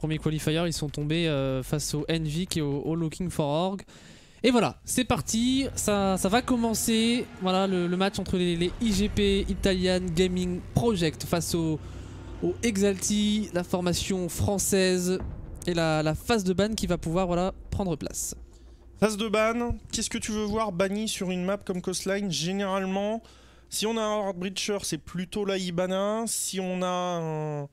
Premier qualifier, ils sont tombés face au Envik et au Looking for Org. Et voilà, c'est parti, ça va commencer. Voilà le match entre les IGP, Italian Gaming Project face au Exalti, la formation française et la phase de ban qui va pouvoir voilà, prendre place. Phase de ban, qu'est-ce que tu veux voir banni sur une map comme Coastline? Généralement, si on a un Hard Breacher, c'est plutôt la Ibana. Si on a un...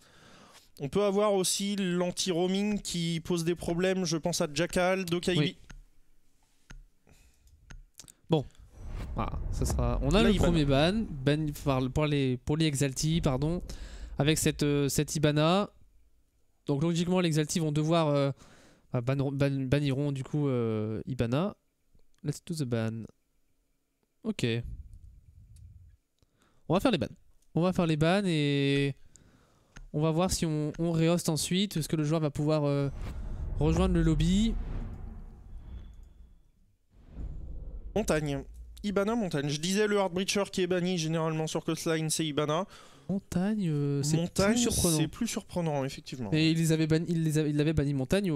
On peut avoir aussi l'anti-roaming qui pose des problèmes, je pense à Jackal, Dokaibi. Oui. Bon, voilà, ça sera... on a la le Ibana. premier ban pour les Exalti, pardon, avec cette Ibana. Donc logiquement les Exalti vont devoir banniront du coup Ibana. Let's do the ban. Ok. On va faire les bans. On va faire les bans et on va voir si on rehost ensuite. Est-ce que le joueur va pouvoir rejoindre le lobby? Montagne. Ibana, montagne. Je disais le Hard Breacher qui est banni généralement sur Coastline, c'est Ibana. Montagne, c'est plus surprenant. C'est plus surprenant, effectivement. Et il avait banni Montagne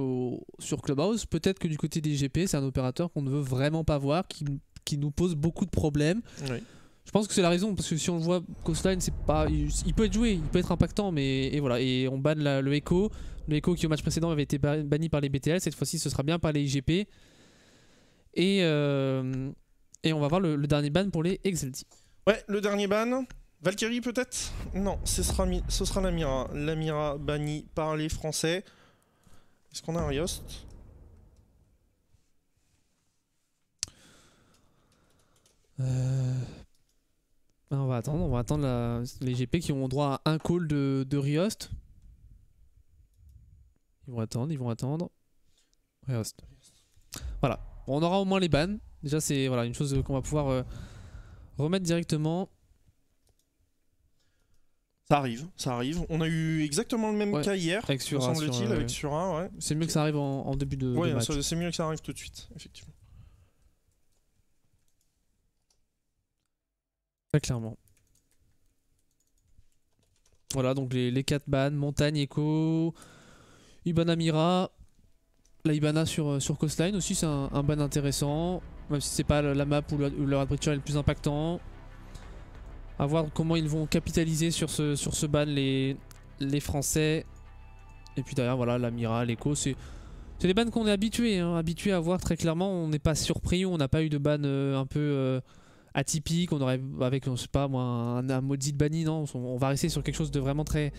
sur Clubhouse. Peut-être que du côté des IGP, c'est un opérateur qu'on ne veut vraiment pas voir, qui nous pose beaucoup de problèmes. Oui. Je pense que c'est la raison, parce que si on le voit, Coastline, c'est pas, il peut être joué, il peut être impactant, mais et voilà. Et on banne le Echo. Le Echo qui au match précédent avait été banni par les BTL, cette fois-ci ce sera bien par les IGP. Et on va voir le dernier ban pour les Exalti. Ouais, le dernier ban. Valkyrie peut-être? Non, ce sera l'Amira. L'Amira bannie par les Français. Est-ce qu'on a un Riost? On va attendre les GP qui ont droit à un call de Riost. Ils vont attendre. Riost. Voilà. Bon, on aura au moins les bans. Déjà c'est voilà, une chose qu'on va pouvoir remettre directement. Ça arrive. On a eu exactement le même cas hier, avec Sura, semble-t-il, avec Sura. Ouais. C'est mieux que ça arrive en début de match. C'est mieux que ça arrive tout de suite, effectivement. Très clairement. Voilà, donc les 4 bans, Montagne, Echo, Ibana Mira. La Ibana sur Coastline aussi, c'est un ban intéressant. Même si c'est pas la map où le Hard Breacher est le plus impactant. À voir comment ils vont capitaliser sur ce ban les Français. Et puis derrière, voilà, la Mira, l'Echo, c'est des bans qu'on est habitué à voir très clairement. On n'est pas surpris, on n'a pas eu de ban un peu atypique. On aurait, avec, je sais pas moi, un maudit banni, non. On va rester sur quelque chose de vraiment très,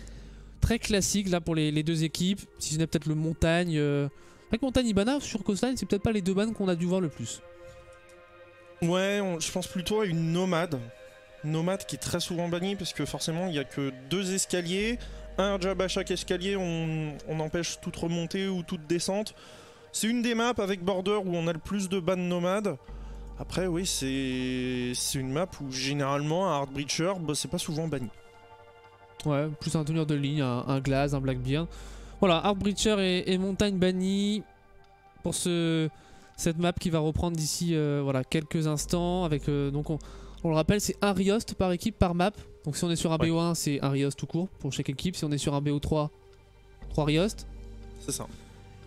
très classique là pour les deux équipes. Si ce n'est peut-être le Montagne. Avec Montagne Ibana sur Coastline, c'est peut-être pas les deux bans qu'on a dû voir le plus. Ouais, je pense plutôt à une Nomade. Nomade qui est très souvent bannie parce que forcément il n'y a que 2 escaliers. Un jab à chaque escalier, on empêche toute remontée ou toute descente. C'est une des maps avec Border où on a le plus de ban Nomade. Après oui, c'est une map où généralement un Hard Breacher, bah, c'est pas souvent banni. Ouais, plus un teneur de ligne, un Glaze, un Blackbeard. Voilà, Hard Breacher et Montagne banni pour cette map qui va reprendre d'ici voilà, quelques instants. Avec, donc on le rappelle, c'est un Riost par équipe, par map. Donc si on est sur un BO1, c'est un Riost tout court pour chaque équipe. Si on est sur un BO3, 3 Riost. C'est ça.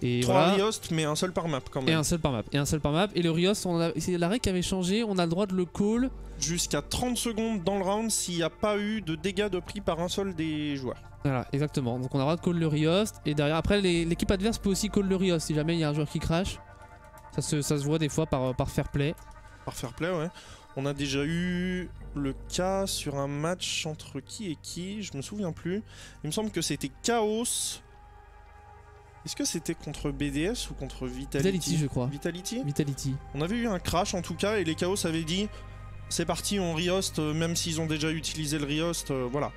Et 3 voilà. Riost, mais un seul par map quand même. Et un seul par map. Et le Riost, c'est la règle qui avait changé. On a le droit de le call jusqu'à 30 secondes dans le round s'il n'y a pas eu de dégâts de prix par un seul des joueurs. Voilà, exactement. Donc on a le droit de call le Riost. Et derrière, après, l'équipe adverse peut aussi call le Riost si jamais il y a un joueur qui crash. Ça se voit des fois par fair play. Par fair play, ouais. On a déjà eu le cas sur un match entre qui et qui, je me souviens plus. Il me semble que c'était Chaos. Est-ce que c'était contre BDS ou contre Vitality, je crois. Vitality. On avait eu un crash en tout cas et les Chaos avaient dit c'est parti, on Riost, même s'ils ont déjà utilisé le Riost, voilà.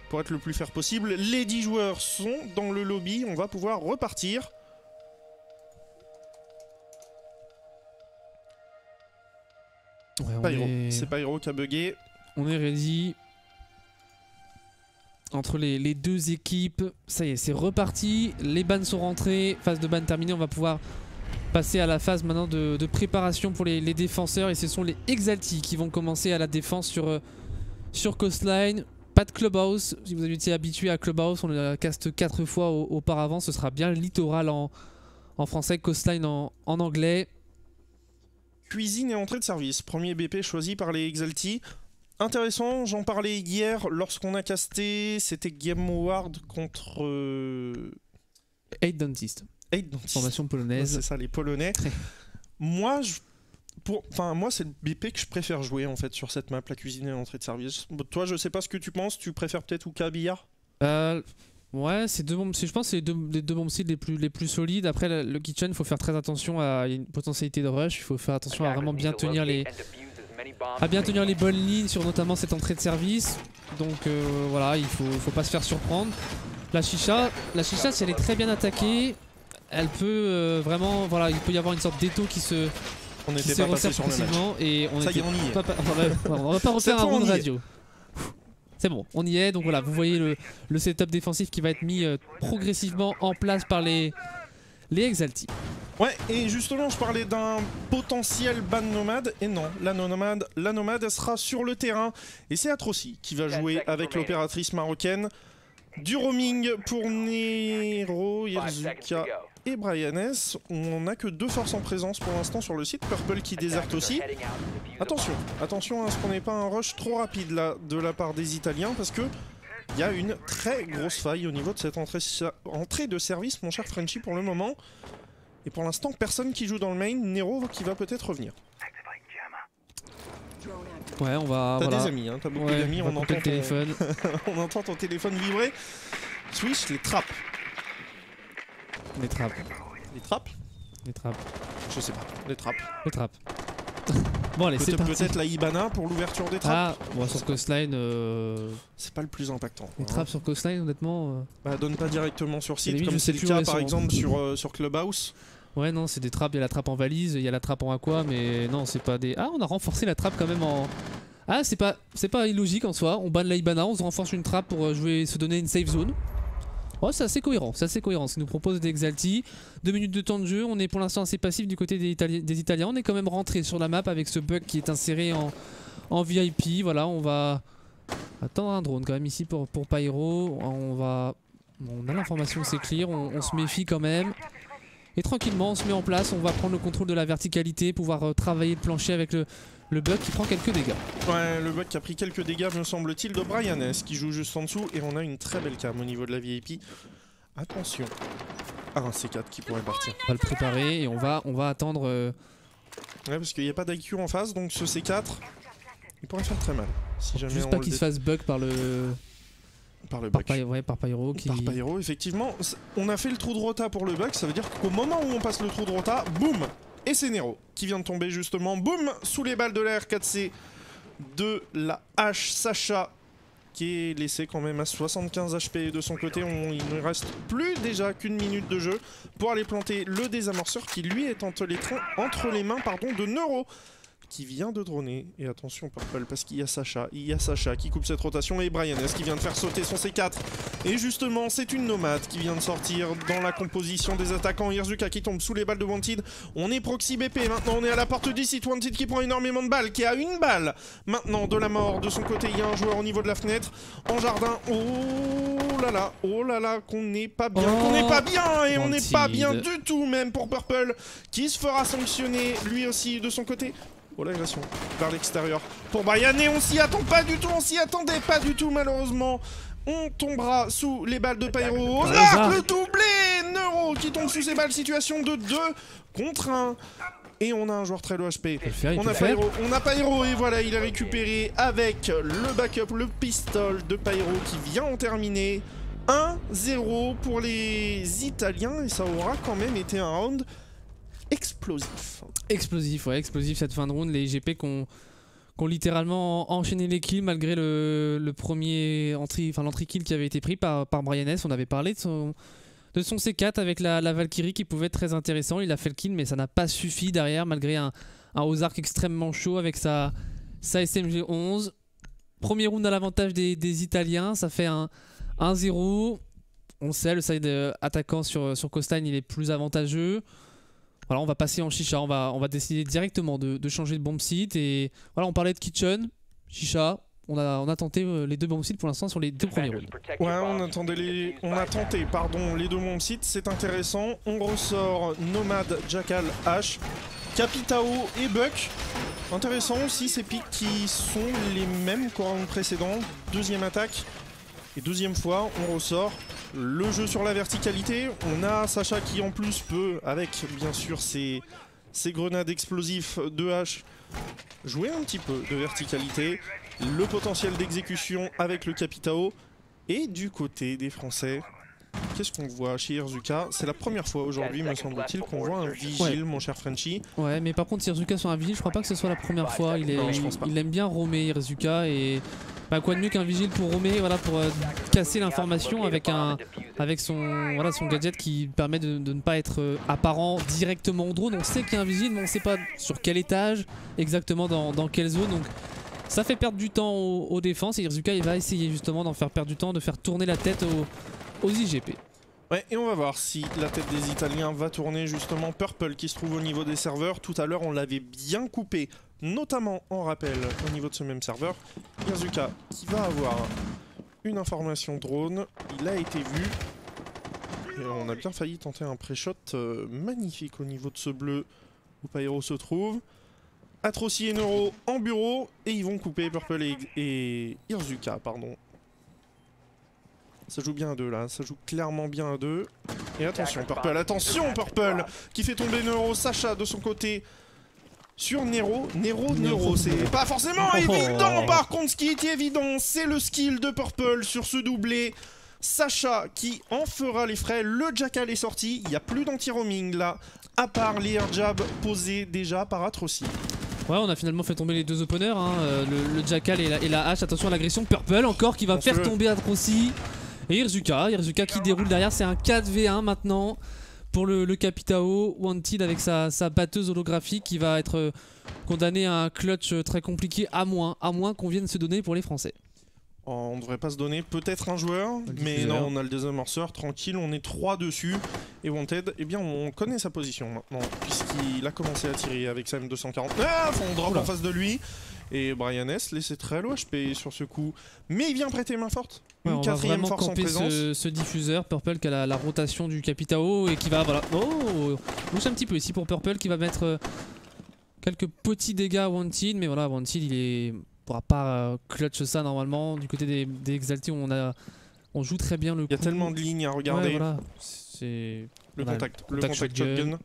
Pour être le plus fair possible. Les 10 joueurs sont dans le lobby, on va pouvoir repartir. Ouais, c'est Pyro qui a bugué. On est ready. Entre les deux équipes, ça y est, c'est reparti. Les bans sont rentrés. Phase de ban terminée. On va pouvoir passer à la phase maintenant de préparation pour les défenseurs. Et ce sont les Exalti qui vont commencer à la défense sur Coastline. Pas de Clubhouse, si vous étiez habitué à Clubhouse, on l'a cast 4 fois auparavant, ce sera bien Littoral en français, Coastline en anglais. Cuisine et entrée de service, premier BP choisi par les Exalti. Intéressant, j'en parlais hier lorsqu'on a casté, c'était Game Award contre... 8 Dentist. 8 Dentist. Formation polonaise. C'est ça, les Polonais. Moi, moi c'est le BP que je préfère jouer en fait sur cette map, la cuisine et l'entrée de service. Toi, je sais pas ce que tu penses, tu préfères peut-être Ouka Billard? Ouais, je pense que c'est les deux bombes sites les plus solides. Après, le kitchen, il faut faire très attention à une potentialité de rush. Il faut faire attention à vraiment bien tenir les bonnes lignes sur notamment cette entrée de service. Donc voilà, il faut pas se faire surprendre. La chicha, si elle est très bien attaquée, elle peut vraiment, voilà, il peut y avoir une sorte d'étau qui se resserre progressivement et on ça y est, on y est. On va pas refaire un round radio. C'est bon, on y est. Donc voilà, vous voyez le setup défensif qui va être mis progressivement en place par les Exalti. Ouais, et justement, je parlais d'un potentiel ban nomade, et non, la nomade, elle sera sur le terrain, et c'est Atroci qui va jouer avec l'opératrice marocaine. Du roaming pour Nero, Yerzuka et Brianes. On n'a que 2 forces en présence pour l'instant sur le site. Purple qui déserte aussi. Attention à ce qu'on n'ait pas un rush trop rapide là de la part des Italiens, parce que il y a une très grosse faille au niveau de cette entrée de service, mon cher Frenchy, pour le moment. Et pour l'instant, personne qui joue dans le main. Nero qui va peut-être revenir. Ouais, on va. T'as des amis, hein, t'as beaucoup d'amis, on entend le téléphone. On entend ton téléphone vibrer. Switch, les trappes. Les trappes. Les trappes? Les trappes. Je sais pas, les trappes. Les trappes. Bon, allez, c'est parti. Peut-être la Ibana pour l'ouverture des trappes. Ah, bon, sur Coastline. C'est pas le plus impactant. Les trappes sur Coastline, honnêtement. Bah, donne pas directement sur site, comme c'est le cas par exemple sur Clubhouse. Ouais, non, c'est des trappes. Il y a la trappe en valise, il y a la trappe en aqua, mais non, c'est pas des. Ah, on a renforcé la trappe quand même en. Ah, c'est pas illogique en soi. On banne la Ibana, on se renforce une trappe pour se donner une safe zone. Oh, c'est assez cohérent, ce qu'ils nous proposent des Exalti. 2 minutes de temps de jeu, on est pour l'instant assez passif du côté des Italiens. On est quand même rentré sur la map avec ce bug qui est inséré en VIP. Voilà, on va attendre un drone quand même ici pour Pyro. On a l'information, c'est clear, on se méfie quand même. Et tranquillement, on se met en place, on va prendre le contrôle de la verticalité, pouvoir travailler le plancher avec le bug qui prend quelques dégâts. Ouais, le bug qui a pris quelques dégâts, me semble-t-il, de Brianes qui joue juste en dessous. Et on a une très belle cam au niveau de la VIP. Attention à un C4 qui pourrait partir. On va le préparer et on va attendre. Ouais, parce qu'il n'y a pas d'IQ en face, donc ce C4, il pourrait faire très mal. Si jamais juste pas qu'il se fasse bug par le... Par le bug. Par Pyro qui... Par Pyro, effectivement. On a fait le trou de rota pour le bug, ça veut dire qu'au moment où on passe le trou de rota, boum! Et c'est Nero qui vient de tomber justement, boum! Sous les balles de la R4C de la H Sacha, qui est laissé quand même à 75 HP de son côté. Il ne reste plus déjà qu'une minute de jeu pour aller planter le désamorceur qui lui est entre les mains de Nero, qui vient de droner. Et attention Purple, parce qu'il y a Sacha qui coupe cette rotation, et Brianes qui vient de faire sauter son C4. Et justement, c'est une nomade qui vient de sortir dans la composition des attaquants. Yerzuka qui tombe sous les balles de Wanted. On est proxy BP, maintenant on est à la porte du site. Wanted qui prend énormément de balles, qui a une balle maintenant de la mort. De son côté, il y a un joueur au niveau de la fenêtre, en jardin. Oh là là, qu'on n'est pas bien, et on n'est pas bien du tout même pour Purple, qui se fera sanctionner lui aussi de son côté. Oh l'agression vers l'extérieur pour Brian, et on s'y attend pas du tout, on s'y attendait pas du tout malheureusement. On tombera sous les balles de Pyro. Le doublé Nero qui tombe sous ses balles, situation de 2 contre 1. Et on a un joueur très low HP. On a Pyro et voilà, il est récupéré avec le backup, le pistol de Pyro qui vient en terminer. 1-0 pour les Italiens, et ça aura quand même été un round explosif. Explosif cette fin de round. Les GP qui ont littéralement enchaîné les kills malgré l'entrée kill qui avait été pris par Brianes. On avait parlé de son C4 avec la Valkyrie qui pouvait être très intéressant. Il a fait le kill, mais ça n'a pas suffi derrière, malgré un Ozark extrêmement chaud avec sa SMG 11. Premier round à l'avantage des Italiens, ça fait un 1-0. On sait, le side attaquant sur Coastline, il est plus avantageux. Voilà, on va passer en chicha, on va décider directement de changer de bomb site. Et voilà, on parlait de kitchen, chicha, on a tenté les 2 bombes sites pour l'instant sur les 2 premiers rounds. Ouais, on a tenté les 2 bombes sites, c'est intéressant. On ressort Nomad, Jackal, H, Capitao et Buck. Intéressant aussi ces pics qui sont les mêmes qu'au round précédent. Deuxième attaque et deuxième fois on ressort le jeu sur la verticalité. On a Sacha qui en plus peut, avec bien sûr ses grenades explosifs de H, jouer un petit peu de verticalité. Le potentiel d'exécution avec le Capitao. Et du côté des Français, qu'est-ce qu'on voit chez Irzuka? C'est la première fois aujourd'hui, me semble-t-il, qu'on voit un vigile, mon cher Frenchy. Ouais, mais par contre, Irzuka sur un vigile, je crois pas que ce soit la première fois. Il aime bien roamer Irzuka et bah, quoi de mieux qu'un vigile pour roamer, voilà, pour casser l'information avec son gadget qui permet de ne pas être apparent directement au drone. On sait qu'il y a un vigile, mais on sait pas sur quel étage, exactement dans quelle zone. Donc ça fait perdre du temps aux défenses et Irzuka il va essayer justement d'en faire perdre du temps, de faire tourner la tête aux IGP. Ouais, et on va voir si la tête des Italiens va tourner justement. Purple qui se trouve au niveau des serveurs. Tout à l'heure on l'avait bien coupé, notamment en rappel au niveau de ce même serveur. Irzuka qui va avoir une information drone, il a été vu. Et on a bien failli tenter un pré-shot magnifique au niveau de ce bleu où Pyro se trouve. Atroci et Neuro en bureau et ils vont couper Purple et Irzuka, pardon. Ça joue bien à 2 là, ça joue clairement bien à 2. Et attention Purple qui fait tomber Neuro, Sacha de son côté sur Nero, c'est pas forcément évident. Par contre ce qui est évident c'est le skill de Purple sur ce doublé. Sacha qui en fera les frais, le Jackal est sorti, il n'y a plus d'anti-roaming là, à part les air jabs posés déjà par Atroci. Ouais, on a finalement fait tomber les 2 openers, hein, le Jackal et la hache. Attention à l'agression, Purple encore qui va faire tomber Atroci. Et Irzuka qui déroule derrière, c'est un 4v1 maintenant pour le Capitao. Wanted avec sa batteuse holographique qui va être condamné à un clutch très compliqué, à moins qu'on vienne se donner pour les Français. On devrait pas se donner, peut-être un joueur, mais non, on a le désamorceur, tranquille, on est 3 dessus. Et Wanted, eh bien on connaît sa position maintenant, puisqu'il a commencé à tirer avec sa M249, on drop en face de lui. Et Brian S laissé très low HP sur ce coup, mais il vient prêter main forte. Une quatrième force en présence. Ce diffuseur, Purple qui a la rotation du Capitao et qui va, voilà, bouge un petit peu ici pour Purple qui va mettre quelques petits dégâts à Wanted, mais voilà, Wanted il pourra pas clutch ça normalement. Du côté des Exaltés, on joue très bien le coup. Il y a tellement de lignes à regarder. Ouais, voilà. C'est le contact shotgun.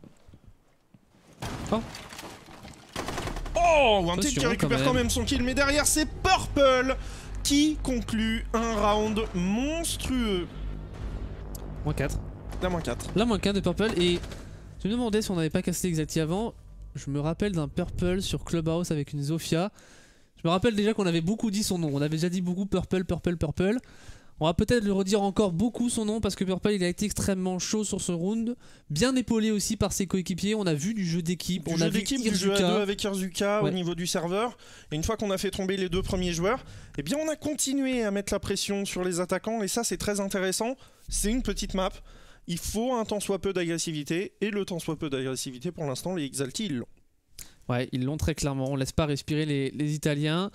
Wanted qui récupère quand même son kill, mais derrière c'est Purple qui conclut un round monstrueux. -4. La -4. La -4 de Purple. Et je me demandais si on n'avait pas cassé Exalti avant. Je me rappelle d'un Purple sur Clubhouse avec une Zofia. Je me rappelle déjà qu'on avait beaucoup dit son nom. On avait déjà dit beaucoup Purple. On va peut-être le redire encore beaucoup son nom parce que Purple il a été extrêmement chaud sur ce round. Bien épaulé aussi par ses coéquipiers. On a vu du jeu d'équipe. On a vu du jeu à 2 avec Irzuka au niveau du serveur. Et une fois qu'on a fait tomber les 2 premiers joueurs, eh bien on a continué à mettre la pression sur les attaquants. Et ça c'est très intéressant. C'est une petite map. Il faut un tant soit peu d'agressivité. Et le tant soit peu d'agressivité pour l'instant les Exalti ils l'ont. Ouais, ils l'ont très clairement. On laisse pas respirer les Italiens.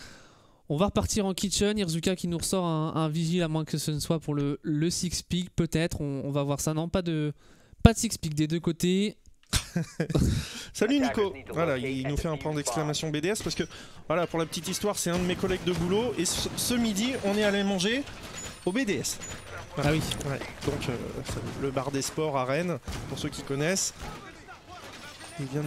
On va repartir en kitchen, Irzuka qui nous ressort un vigile à moins que ce ne soit pour le 6-pick peut-être, on va voir ça, non pas de 6-pick des 2 côtés. Salut Nico, voilà il nous fait un point d'exclamation BDS parce que voilà pour la petite histoire c'est un de mes collègues de boulot et ce midi on est allé manger au BDS. Voilà. Ah oui. Ouais. Donc le bar des sports à Rennes pour ceux qui connaissent. Il vient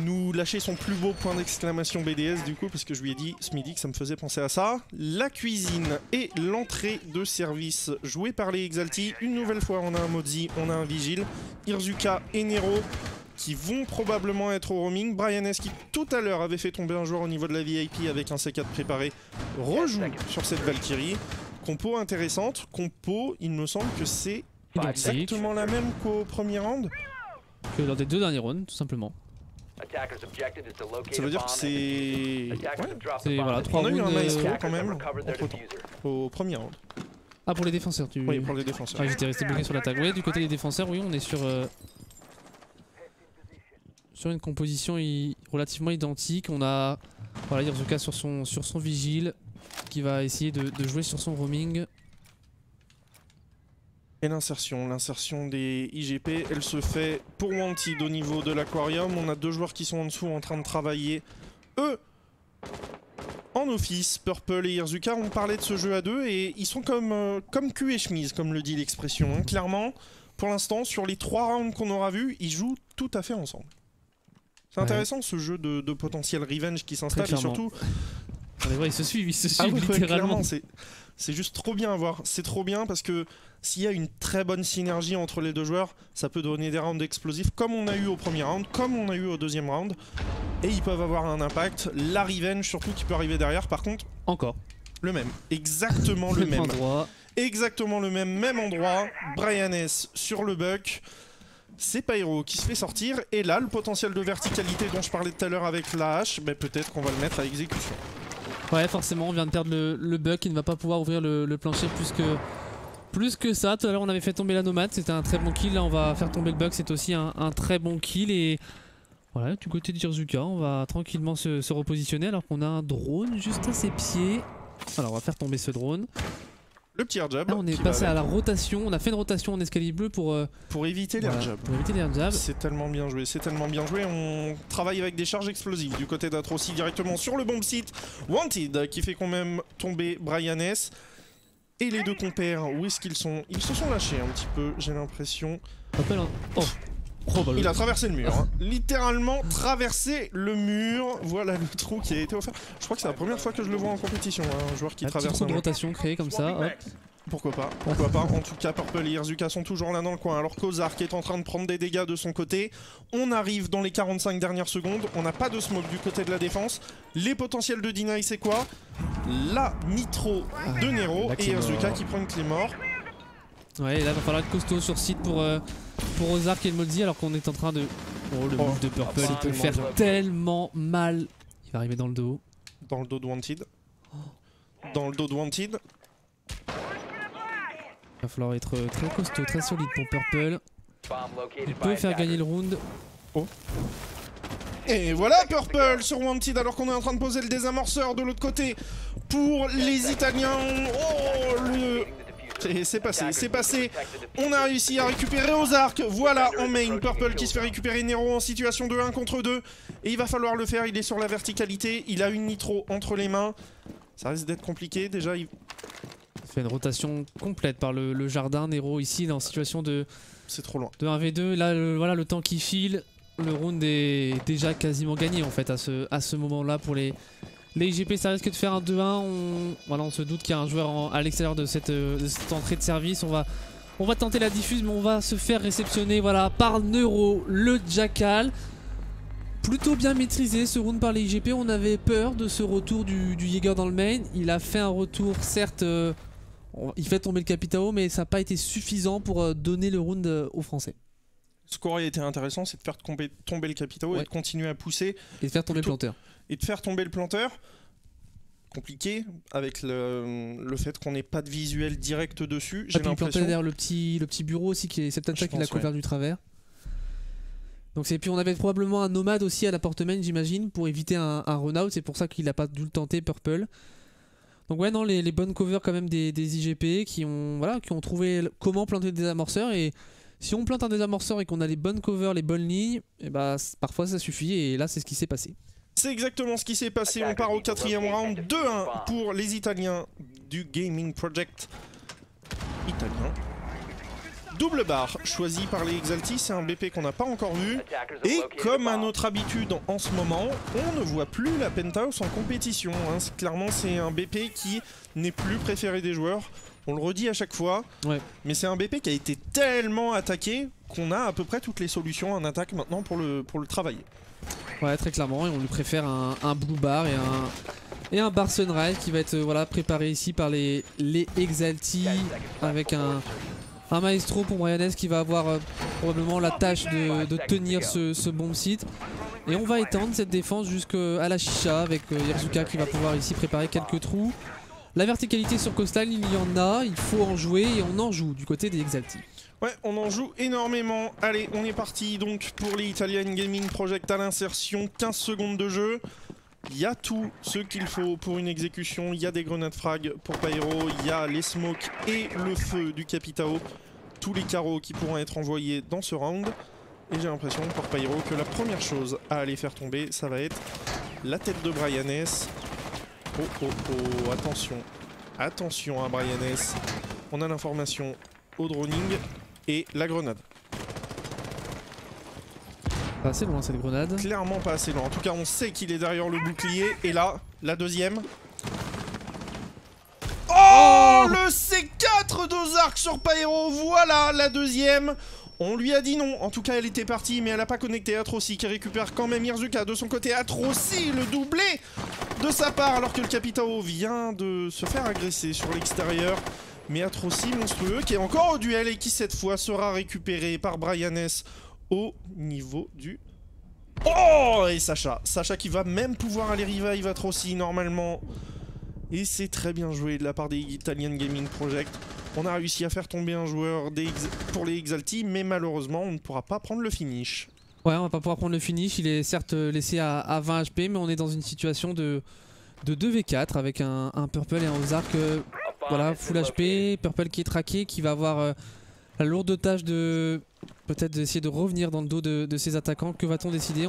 nous lâcher son plus beau point d'exclamation BDS du coup parce que je lui ai dit ce midi que ça me faisait penser à ça. La cuisine et l'entrée de service jouée par les Exalti. Une nouvelle fois on a un Mozi, on a un Vigile, Irzuka et Nero qui vont probablement être au roaming. Brian S qui tout à l'heure avait fait tomber un joueur au niveau de la VIP avec un C4 préparé rejoue sur cette Valkyrie. Compo intéressante, compo il me semble que c'est exactement la même qu'au premier round. Que lors des 2 derniers rounds, tout simplement. Ça veut dire que c'est... C'est voilà, 3 on a eu rounds un maestro quand même entre-temps, au premier round. Ah pour les défenseurs tu... Oui pour les défenseurs. Ah, j'étais resté bloqué sur l'attaque. Oui du côté des défenseurs, oui on est sur une composition relativement identique. On a voilà, Irzuka sur son vigile. qui va essayer de jouer sur son roaming. Et l'insertion des IGP, elle se fait pour Wanted au niveau de l'aquarium. On a deux joueurs qui sont en dessous en train de travailler, eux, en office. Purple et Irzuka, on parlait de ce jeu à deux et ils sont comme cul et chemise, comme le dit l'expression. Hein. Clairement, pour l'instant, sur les 3 rounds qu'on aura vus, ils jouent tout à fait ensemble. C'est intéressant ce jeu de potentiel revenge qui s'installe et surtout... On les voit, ils se suivent littéralement. C'est juste trop bien à voir. C'est trop bien parce que s'il y a une très bonne synergie entre les deux joueurs, ça peut donner des rounds explosifs comme on a eu au premier round, comme on a eu au deuxième round. Et ils peuvent avoir un impact. La revenge surtout qui peut arriver derrière par contre. Encore. Le même. Exactement le même. Endroit. Exactement le même endroit. Brian S sur le buck. C'est Pyro qui se fait sortir. Et là, le potentiel de verticalité dont je parlais tout à l'heure avec la hache, ben peut-être qu'on va le mettre à exécution. Ouais, forcément, on vient de perdre le buck. Il ne va pas pouvoir ouvrir le plancher plus que ça. Tout à l'heure, on avait fait tomber la nomade. C'était un très bon kill. Là, on va faire tomber le buck. C'est aussi un très bon kill. Et voilà, du côté de Irzuka, on va tranquillement se repositionner alors qu'on a un drone juste à ses pieds. Alors, on va faire tomber ce drone. Le petit airdjab. Là, on est passé à la rotation. On a fait une rotation en escalier bleu pour éviter les airdjabs. Pour éviter les airdjabs. C'est tellement bien joué, c'est tellement bien joué. On travaille avec des charges explosives du côté d'Atroci directement sur le bomb site. Wanted qui fait quand même tomber Brian S. Et les deux compères, où est-ce qu'ils sont? Ils se sont lâchés un petit peu, j'ai l'impression. Il a traversé le mur, hein. Littéralement traversé le mur. Voilà le trou qui a été offert. Je crois que c'est la première fois que je le vois en compétition, hein, un joueur qui traverse un trou de rotation créé comme ça. Hop. Pourquoi pas, pourquoi pas. En tout cas, Purple et Irzuka sont toujours là dans le coin, alors qu'Ozark est en train de prendre des dégâts de son côté. On arrive dans les 45 dernières secondes, on n'a pas de smoke du côté de la défense. Les potentiels de Deny, c'est quoi? La nitro de Nero et Irzuka qui prend une clé mort. Ouais, et là, il va falloir être costaud sur site pour Ozark et le Moldy, alors qu'on est en train de... Oh, le move de Purple, il peut faire tellement mal. Il va arriver dans le dos. Dans le dos de Wanted. Dans le dos de Wanted. Il va falloir être très costaud, très solide pour Purple. Il peut faire gagner le round. Oh. Et voilà Purple sur Wanted alors qu'on est en train de poser le désamorceur de l'autre côté pour les Italiens. Oh le... C'est passé. On a réussi à récupérer Ozark. Voilà en main Purple qui se fait récupérer Nero en situation de 1 contre 2. Et il va falloir le faire, il est sur la verticalité. Il a une nitro entre les mains. Ça risque d'être compliqué déjà. Il fait une rotation complète par le jardin. Nero ici il est en situation de... C'est trop loin. De 1v2. Là voilà le temps qui file. Le round est déjà quasiment gagné en fait à ce moment-là pour les IGP. Ça risque de faire un 2-1. On se doute qu'il y a un joueur à l'extérieur de cette entrée de service. On va tenter la diffuse, mais on va se faire réceptionner par Nero, le Jackal. Plutôt bien maîtrisé ce round par les IGP. On avait peur de ce retour du Jäger dans le main. Il a fait un retour, certes, il fait tomber le Capitao, mais ça n'a pas été suffisant pour donner le round aux Français. Ce qui aurait été intéressant, c'est de faire tomber le Capitao et de continuer à pousser. Et de faire tomber le planteur. Et de faire tomber le planteur. Compliqué avec le fait qu'on n'ait pas de visuel direct dessus. J'ai l'impression. Derrière le petit bureau aussi, c'est peut-être ça qui l'a couvert du travers. Donc puis on avait probablement un nomade aussi à la porte main, j'imagine, pour éviter un run-out. C'est pour ça qu'il n'a pas dû le tenter, Purple. Donc ouais, non, les bonnes covers quand même des IGP qui ont trouvé comment planter des amorceurs. Et si on plante un désamorceur et qu'on a les bonnes covers, les bonnes lignes, et parfois ça suffit. Et là, c'est ce qui s'est passé. C'est exactement ce qui s'est passé. On part au 4e round. 2-1 pour les Italiens du Gaming Project italien. Double barre choisi par les Exalti. C'est un BP qu'on n'a pas encore vu. Et comme à notre habitude en ce moment, on ne voit plus la Penthouse en compétition. Hein. Clairement, c'est un BP qui n'est plus préféré des joueurs. On le redit à chaque fois. Ouais. Mais c'est un BP qui a été tellement attaqué qu'on a à peu près toutes les solutions en attaque maintenant pour le travailler. Ouais, très clairement, et on lui préfère un Blue Bar et un Bar Sunrise qui va être préparé ici par les Exalti avec un Maestro pour Brian S qui va avoir probablement la tâche de tenir ce bomb site. Et on va étendre cette défense jusqu'à la Chicha avec Irzuka qui va pouvoir ici préparer quelques trous. La verticalité sur Coastal, il y en a, il faut en jouer et on en joue du côté des Exalti. Ouais, on en joue énormément. Allez, on est parti donc pour les Italian Gaming Project à l'insertion. 15 secondes de jeu. Il y a tout ce qu'il faut pour une exécution. Il y a des grenades frag pour Pyro, il y a les smokes et le feu du Capitao. Tous les carreaux qui pourront être envoyés dans ce round. Et j'ai l'impression pour Pyro que la première chose à aller faire tomber, ça va être la tête de Brian S. Oh oh oh, attention. Attention à Brian S. On a l'information au droning et la grenade. Pas assez loin cette grenade. Clairement pas assez loin. En tout cas, on sait qu'il est derrière le bouclier. Et là, la deuxième. Oh, le C4 d'Ozark sur Pyro. Voilà la deuxième. On lui a dit non. En tout cas, elle était partie, mais elle n'a pas connecté. Atroci qui récupère quand même Irzuka de son côté. Atroci, le doublé de sa part, alors que le Capitao vient de se faire agresser sur l'extérieur. Mais Atroci, monstrueux, qui est encore au duel et qui cette fois sera récupéré par Brian S. Au niveau du... Oh, et Sacha qui va même pouvoir aller revive Atroci normalement. Et c'est très bien joué de la part des Italian Gaming Project. On a réussi à faire tomber un joueur pour les Exalti, mais malheureusement on ne pourra pas prendre le finish. Ouais, on va pas pouvoir prendre le finish. Il est certes laissé à 20 HP, mais on est dans une situation de 2v4 avec un Purple et un Ozark. Voilà, full HP, Purple qui est traqué, qui va avoir la lourde tâche de peut-être d'essayer de revenir dans le dos de ses attaquants. Que va-t-on décider?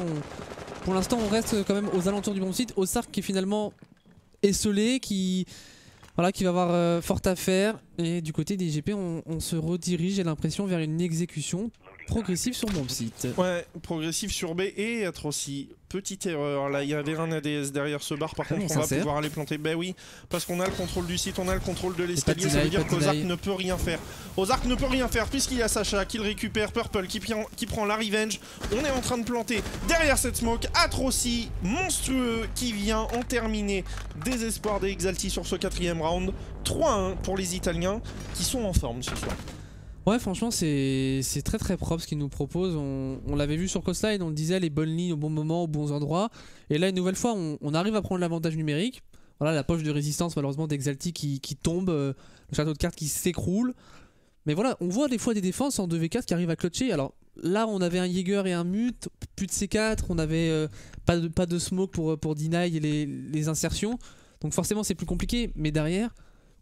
Pour l'instant, on reste quand même aux alentours du bon site. Ozark qui est finalement esselé, qui va avoir fort à faire. Et du côté des IGP, on se redirige, j'ai l'impression, vers une exécution progressive sur mon site. Ouais, progressive sur B et Atroci. Petite erreur, là il y avait un ADS derrière ce bar, par contre on va pouvoir aller planter. Ben oui, parce qu'on a le contrôle du site, on a le contrôle de l'escalier, ça veut dire qu'Ozark ne peut rien faire. Ozark ne peut rien faire puisqu'il y a Sacha qui le récupère, Purple qui prend la revenge. On est en train de planter derrière cette smoke. Atroci, monstrueux, qui vient en terminer. Désespoir des Exalti sur ce 4ème round. 3-1 pour les Italiens qui sont en forme ce soir. Ouais, franchement, c'est très très propre ce qu'ils nous proposent. On l'avait vu sur Coastline, on le disait, les bonnes lignes au bon moment, aux bons endroits. Et là, une nouvelle fois, on arrive à prendre l'avantage numérique. Voilà, la poche de résistance, malheureusement, d'Exalti qui tombe, le château de cartes qui s'écroule. Mais voilà, on voit des fois des défenses en 2v4 qui arrivent à clutcher. Alors là, on avait un Jaeger et un Mute, plus de C4, on avait pas de smoke pour deny les insertions. Donc forcément, c'est plus compliqué. Mais derrière...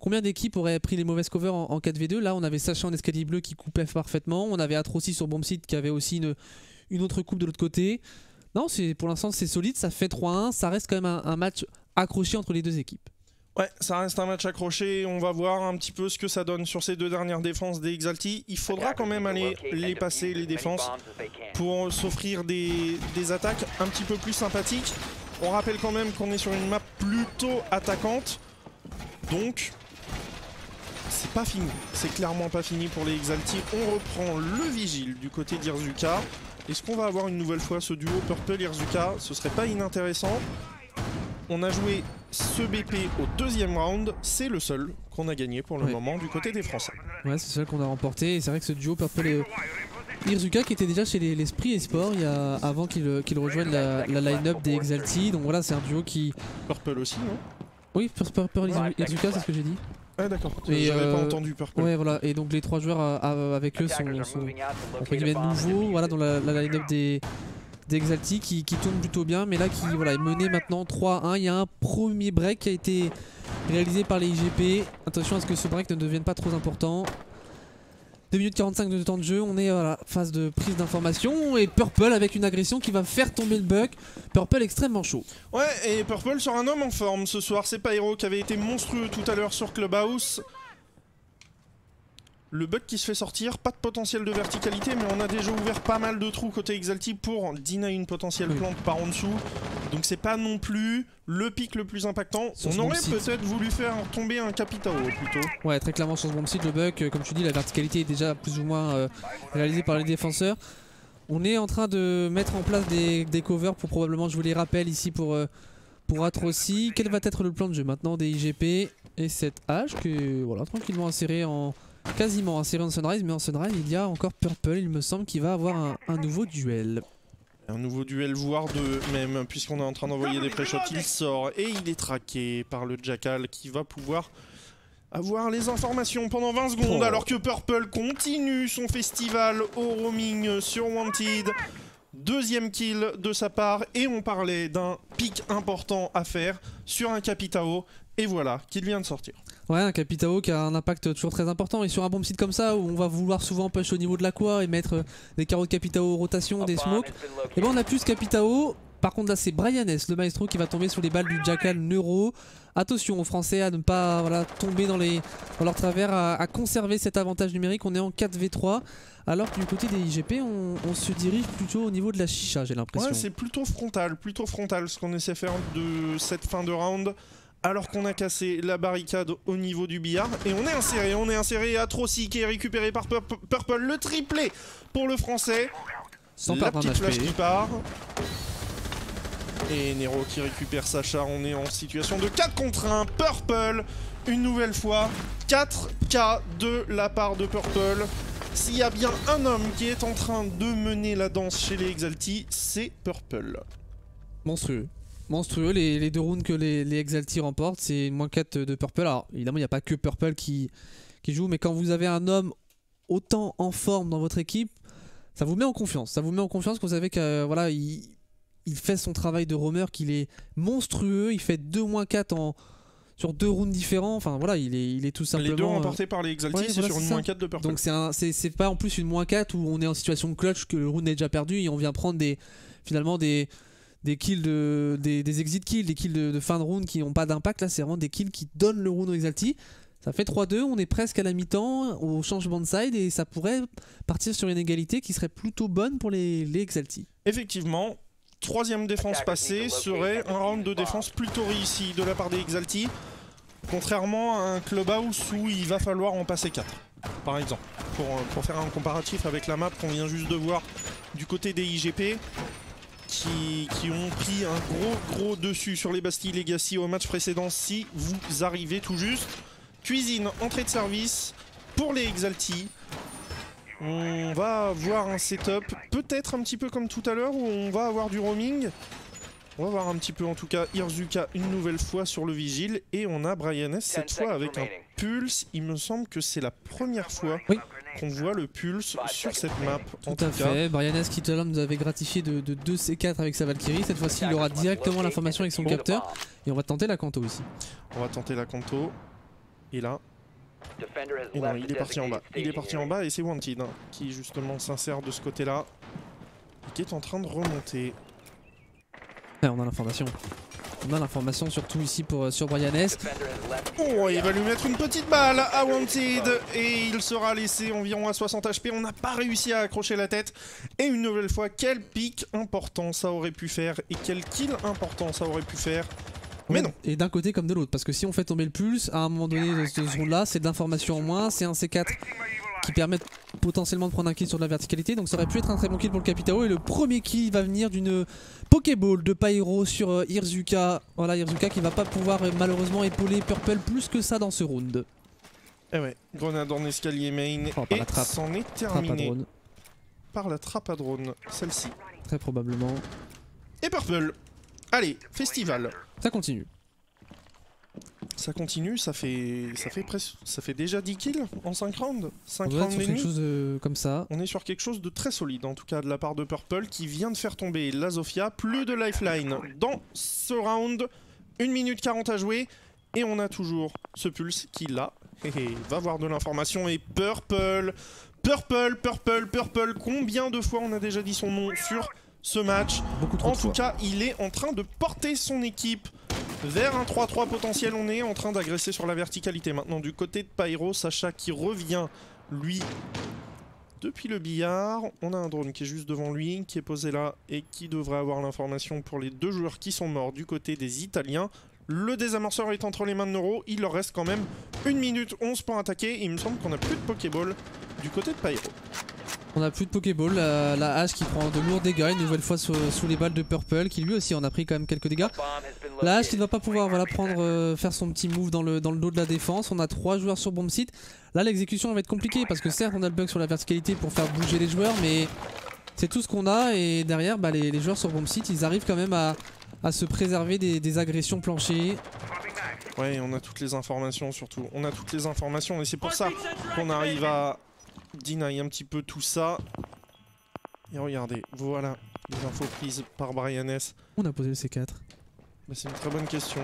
Combien d'équipes auraient pris les mauvaises covers en 4v2? Là, on avait Sacha en escalier bleu qui coupait parfaitement. On avait Atroci sur Bombsite qui avait aussi une autre coupe de l'autre côté. Non, pour l'instant, c'est solide. Ça fait 3-1. Ça reste quand même un match accroché entre les deux équipes. Ouais, ça reste un match accroché. On va voir un petit peu ce que ça donne sur ces deux dernières défenses des Exalti. Il faudra quand même aller les passer, les défenses, pour s'offrir des attaques un petit peu plus sympathiques. On rappelle quand même qu'on est sur une map plutôt attaquante. Donc... c'est pas fini, c'est clairement pas fini pour les Exalti. On reprend le vigile du côté d'Irzuka. Est-ce qu'on va avoir une nouvelle fois ce duo Purple-Irzuka? Ce serait pas inintéressant. On a joué ce BP au 2ème round, c'est le seul qu'on a gagné pour le moment du côté des Français. Ouais, c'est le seul qu'on a remporté. Et c'est vrai que ce duo Purple et Irzuka qui était déjà chez l'Esprit Esport avant qu'il rejoigne la line-up des Exalti. Donc voilà, c'est un duo qui... Purple aussi, non? Oui, Purple Irzuka, c'est ce que j'ai dit. Ah d'accord, j'avais pas entendu Purple. Ouais, voilà, et donc les trois joueurs avec eux sont entre guillemets nouveaux, voilà, dans la line-up des Exalti qui tourne plutôt bien, mais là qui est mené maintenant 3-1. Il y a un premier break qui a été réalisé par les IGP. Attention à ce que ce break ne devienne pas trop important. 2 minutes 45 de temps de jeu, on est à la phase de prise d'information et Purple avec une agression qui va faire tomber le buck. Purple extrêmement chaud. Ouais, et Purple sur un homme en forme ce soir, c'est Pyro qui avait été monstrueux tout à l'heure sur Clubhouse. Le bug qui se fait sortir, pas de potentiel de verticalité, mais on a déjà ouvert pas mal de trous côté Exalti pour deny une potentielle plante par en dessous. Donc c'est pas non plus le pic le plus impactant. On aurait peut-être voulu faire tomber un Capitao plutôt. Ouais, très clairement sur ce bon site, le bug, comme tu dis, la verticalité est déjà plus ou moins réalisée par les défenseurs. On est en train de mettre en place des covers pour probablement jouer les rappels ici pour Atroci. Quel va être le plan de jeu maintenant des IGP et cette hache que voilà, tranquillement inséré quasiment inséré en Sunrise, mais en Sunrise il y a encore Purple, il me semble, qu'il va avoir un nouveau duel. Un nouveau duel, voire deux même, puisqu'on est en train d'envoyer des pré-shots. Il sort et il est traqué par le Jackal qui va pouvoir avoir les informations pendant 20 secondes alors que Purple continue son festival au roaming sur Wanted. Deuxième kill de sa part et on parlait d'un pic important à faire sur un Capitao et voilà qu'il vient de sortir. Ouais, un Capitao qui a un impact toujours très important et sur un bomb site comme ça où on va vouloir souvent push au niveau de l'aqua et mettre des carreaux de Capitao rotation, des smokes. Et ben on a plus ce Capitao. Par contre là c'est Brian S, le maestro, qui va tomber sous les balles du Jackal Neuro. Attention aux Français à ne pas tomber dans leur travers, à conserver cet avantage numérique. On est en 4v3 alors que du côté des IGP on se dirige plutôt au niveau de la chicha, j'ai l'impression. Ouais, c'est plutôt frontal ce qu'on essaie de faire de cette fin de round. Alors qu'on a cassé la barricade au niveau du billard. Et on est inséré. Atroci qui est récupéré par Purple. Le triplé pour le français. Sans la perdre un petite flash HP. qui part. Et Nero qui récupère Sacha. On est en situation de 4 contre 1. Purple, une nouvelle fois. 4K de la part de Purple. S'il y a bien un homme qui est en train de mener la danse chez les Exalti, c'est Purple. Monstrueux. Monstrueux, les deux rounds que les Exalti remportent, c'est une -4 de Purple. Alors évidemment il n'y a pas que Purple qui joue, mais quand vous avez un homme autant en forme dans votre équipe, ça vous met en confiance. Ça vous met en confiance que vous savez que voilà, il fait son travail de roamer, qu'il est monstrueux, il fait 2-4 sur 2 rounds différents. Enfin voilà, il est tout simplement... Les deux remportés par les Exalti, ouais, c'est voilà, sur une -4 de Purple. Donc c'est pas en plus une -4 où on est en situation clutch, que le round est déjà perdu et on vient prendre finalement des kills des exit kills, des kills de fin de round qui n'ont pas d'impact. Là c'est vraiment des kills qui donnent le round aux Exalti. Ça fait 3-2, on est presque à la mi-temps au changement de side et ça pourrait partir sur une égalité qui serait plutôt bonne pour les Exalti. Effectivement, troisième défense passée serait un round de défense plutôt réussi de la part des Exalti. Contrairement à un clubhouse où il va falloir en passer 4, par exemple. Pour faire un comparatif avec la map qu'on vient juste de voir du côté des IGP. Qui ont pris un gros dessus sur les Bastille Legacy au match précédent. Si vous arrivez tout juste, cuisine, entrée de service pour les Exalti. On va avoir un setup peut-être un petit peu comme tout à l'heure où on va avoir du roaming. On va voir un petit peu en tout cas Irzuka une nouvelle fois sur le vigile et on a Brian S cette fois avec un pulse. Il me semble que c'est la première fois qu'on voit le pulse sur cette map. Tout à fait, Brian S qui tout à l'heure nous avait gratifié de 2 C4 avec sa Valkyrie. Cette fois-ci il aura directement l'information avec son capteur et on va tenter la Kanto aussi. On va tenter la Kanto et là... Et non, il est parti en bas. Il est parti en bas et c'est Wanted hein, qui justement s'insère de ce côté-là et qui est en train de remonter. Ouais, on a l'information. On a l'information surtout ici sur Brian S. Oh, il va lui mettre une petite balle à Wanted et il sera laissé environ à 60 HP. On n'a pas réussi à accrocher la tête. Et une nouvelle fois, quel pic important ça aurait pu faire et quel kill important ça aurait pu faire. Mais non. Et d'un côté comme de l'autre, parce que si on fait tomber le pulse, à un moment donné de ce round-là, c'est de l'information en moins, c'est un C4 qui permet potentiellement de prendre un kill sur de la verticalité, donc ça aurait pu être un très bon kill pour le Capitao. Et le premier kill va venir d'une Pokéball de Pyro sur Irzuka. Voilà, Irzuka qui va pas pouvoir malheureusement épauler Purple plus que ça dans ce round. Eh ouais, grenade en escalier main et c'en est terminé par la trappe à drone, celle-ci. Très probablement. Et Purple, allez, festival. Ça continue. Ça continue, ça fait déjà 10 kills en 5 rounds. 5 rounds et quelque chose comme ça. On est sur quelque chose de très solide en tout cas de la part de Purple qui vient de faire tomber la Zofia. Plus de lifeline dans ce round. 1 minute 40 à jouer. Et on a toujours ce pulse qui là va voir de l'information. Et Purple, combien de fois on a déjà dit son nom sur ce match? Beaucoup trop en tout cas, il est en train de porter son équipe vers un 3-3 potentiel. On est en train d'agresser sur la verticalité. Maintenant du côté de Pyro, Sacha qui revient, lui, depuis le billard. On a un drone qui est juste devant lui, qui est posé là et qui devrait avoir l'information pour les 2 joueurs qui sont morts du côté des Italiens. Le désamorceur est entre les mains de Neuro. Il leur reste quand même 1 minute 11 pour attaquer. Et il me semble qu'on n'a plus de Pokéball du côté de Pyro. On n'a plus de Pokéball, la hache qui prend de lourds dégâts une nouvelle fois sous les balles de Purple, qui lui aussi en a pris quand même quelques dégâts. La hache qui ne va pas pouvoir faire son petit move dans le dos de la défense. On a 3 joueurs sur bomb site. Là l'exécution va être compliquée parce que certes on a le bug sur la verticalité pour faire bouger les joueurs, mais c'est tout ce qu'on a. Et derrière les joueurs sur bomb site ils arrivent quand même à se préserver des agressions planchées. Ouais, on a toutes les informations surtout. On a toutes les informations et c'est pour ça qu'on arrive à deny un petit peu tout ça. Et regardez, voilà les infos prises par Brian S. On a posé le C4. Bah, c'est une très bonne question.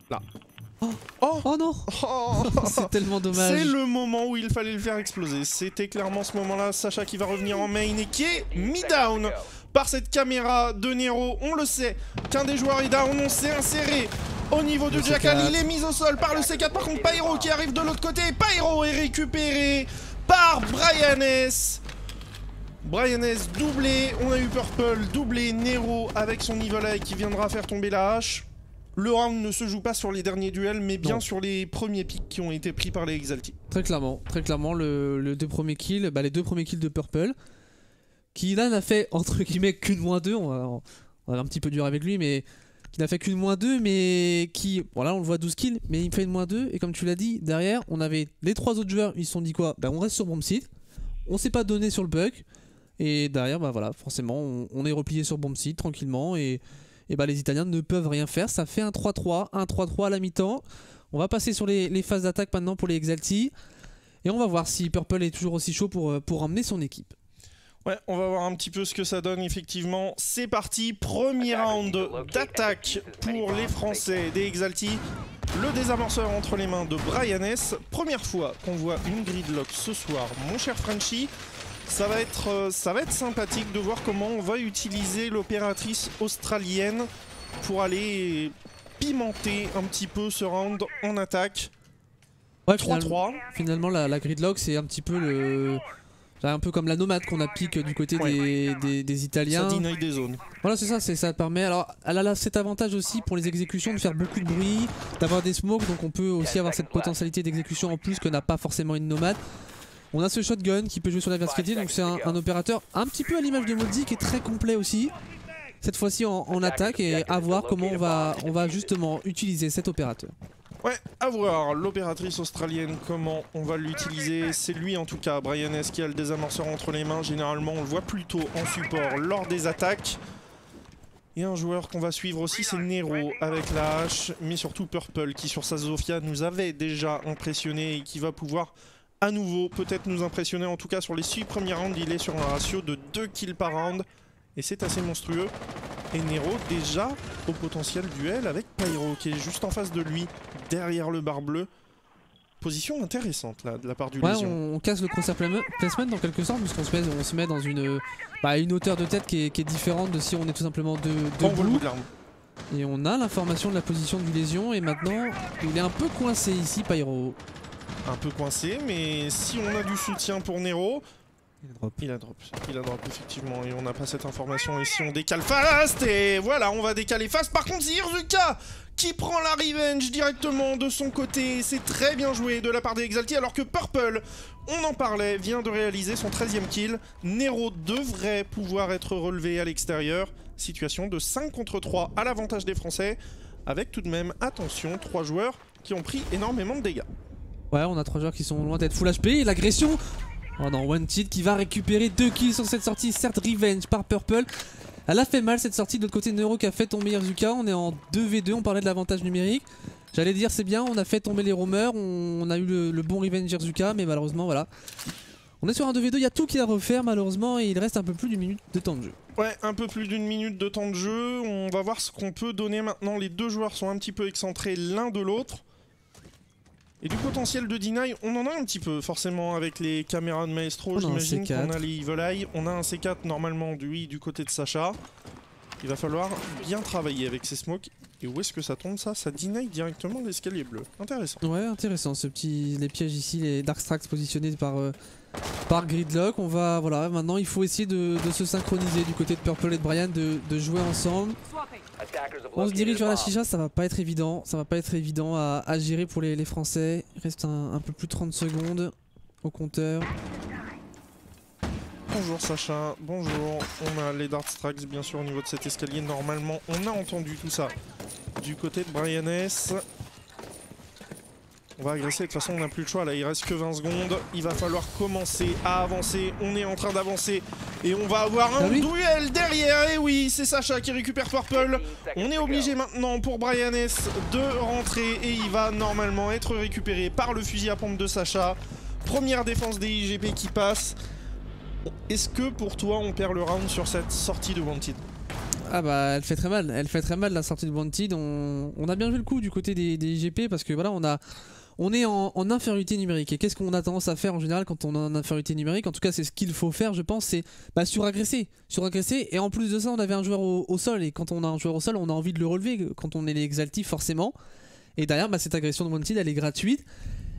Là. Oh, Oh, oh non. oh C'est tellement dommage. C'est le moment où il fallait le faire exploser. C'était clairement ce moment-là. Sacha qui va revenir en main et qui est mis-down par cette caméra de Nero. On le sait qu'un des joueurs est down. On s'est inséré au niveau de Jackal. Il est mis au sol par le C4. Par contre, Pyro qui arrive de l'autre côté. Pyro est récupéré par Brian S. Brian S doublé. On a eu Purple doublé. Nero avec son Evil Eye qui viendra faire tomber la hache. Le round ne se joue pas sur les derniers duels, mais bien sur les premiers pics qui ont été pris par les Exalti. Très clairement, les deux premiers kills de Purple, qui là n'a fait entre guillemets qu'une -2, on va un petit peu dur avec lui, mais qui n'a fait qu'une -2, mais qui, bon là on le voit 12 kills, mais il me fait une -2, et comme tu l'as dit, derrière on avait les 3 autres joueurs, ils se sont dit quoi, bah on reste sur Bomb Site, on s'est pas donné sur le bug, et derrière bah voilà, forcément on est replié sur Bomb Site tranquillement, et bah les Italiens ne peuvent rien faire. Ça fait un 3-3 à la mi-temps. On va passer sur les phases d'attaque maintenant pour les Exalti. Et on va voir si Purple est toujours aussi chaud pour emmener son équipe. Ouais, on va voir un petit peu ce que ça donne effectivement. C'est parti, premier round d'attaque pour les Français des Exalti. Le désamorceur entre les mains de Brian S. Première fois qu'on voit une gridlock ce soir, mon cher Frenchy. Ça va être sympathique de voir comment on va utiliser l'opératrice australienne pour aller pimenter un petit peu ce round en attaque. Ouais, 3-3. Finalement, la gridlock, c'est un petit peu un peu comme la nomade qu'on applique du côté des Italiens. Ça deny des zones. Voilà, c'est ça, ça permet. Alors, elle a cet avantage aussi pour les exécutions de faire beaucoup de bruit, d'avoir des smokes, donc on peut aussi avoir cette potentialité d'exécution en plus que n'a pas forcément une nomade. On a ce shotgun qui peut jouer sur la versatilité, donc c'est un opérateur un petit peu à l'image de Moldy qui est très complet aussi. Cette fois-ci en attaque, et à voir comment on va justement utiliser cet opérateur. Ouais, à voir l'opératrice australienne, comment on va l'utiliser. C'est lui en tout cas, Brian S, qui a le désamorceur entre les mains. Généralement on le voit plutôt en support lors des attaques. Et un joueur qu'on va suivre aussi, c'est Nero avec la hache, mais surtout Purple qui sur sa Zofia nous avait déjà impressionné et qui va pouvoir à nouveau peut-être nous impressionner. En tout cas sur les 6 premiers rounds, il est sur un ratio de 2 kills par round et c'est assez monstrueux. Et Nero déjà au potentiel duel avec Pyro qui est juste en face de lui, derrière le bar bleu. Position intéressante là de la part du Légion. On casse le crosshair placement dans quelque sorte, puisqu'on se met dans une hauteur de tête qui est différente de si on est tout simplement debout. Et on a l'information de la position du Légion, et maintenant il est un peu coincé ici, Pyro. Un peu coincé, mais si on a du soutien pour Nero, il a drop effectivement, et on n'a pas cette information ici. On décale fast, et voilà, on va décaler fast. Par contre, c'est Irzuka qui prend la revenge directement de son côté. C'est très bien joué de la part des Exalti, alors que Purple, on en parlait, vient de réaliser son 13e kill. Nero devrait pouvoir être relevé à l'extérieur. Situation de 5 contre 3 à l'avantage des Français, avec tout de même, attention, 3 joueurs qui ont pris énormément de dégâts. Ouais, on a 3 joueurs qui sont loin d'être full HP, et l'agression. Oh non, Wanted qui va récupérer 2 kills sur cette sortie, certes revenge par Purple. Elle a fait mal cette sortie, de l'autre côté Nero qui a fait tomber Irzuka, on est en 2v2, on parlait de l'avantage numérique. J'allais dire c'est bien, on a fait tomber les roamers, on a eu le bon revenge Irzuka, mais malheureusement voilà. On est sur un 2v2, il y a tout qui est à refaire malheureusement, et il reste un peu plus d'une minute de temps de jeu. Ouais, un peu plus d'une minute de temps de jeu, on va voir ce qu'on peut donner maintenant. Les deux joueurs sont un petit peu excentrés l'un de l'autre. Et du potentiel de deny, on en a un petit peu forcément avec les caméras de Maestro. J'imagine qu'on a les Evil Eye. On a un C4 normalement du côté de Sacha. Il va falloir bien travailler avec ces smokes. Et où est-ce que ça tombe ça? Ça deny directement l'escalier bleu. Intéressant. Ouais, intéressant les pièges ici, les Dark Strikes positionnés par Gridlock. On va, voilà, maintenant il faut essayer de se synchroniser du côté de Purple et de Brian, de jouer ensemble. On se dirige vers la chicha, ça va pas être évident, à gérer pour les Français. Il reste un peu plus de 30 secondes au compteur. Bonjour Sacha, bonjour. On a les Dark Strikes bien sûr au niveau de cet escalier. Normalement, on a entendu tout ça du côté de Brian S. On va agresser, de toute façon on n'a plus le choix, là il reste que 20 secondes. Il va falloir commencer à avancer, on est en train d'avancer. Et on va avoir un duel derrière, et oui c'est Sacha qui récupère Purple. On est obligé maintenant pour Brian S de rentrer, et il va normalement être récupéré par le fusil à pompe de Sacha. Première défense des IGP qui passe. Est-ce que pour toi on perd le round sur cette sortie de Wanted? Ah bah elle fait très mal, la sortie de Wanted. On a bien vu le coup du côté des IGP parce que voilà on est en infériorité numérique. Et qu'est-ce qu'on a tendance à faire en général quand on est en infériorité numérique? En tout cas c'est ce qu'il faut faire je pense, c'est suragresser. Et en plus de ça on avait un joueur au sol, et quand on a un joueur au sol on a envie de le relever quand on est les Exalti forcément. Et derrière cette agression de Wanted elle est gratuite.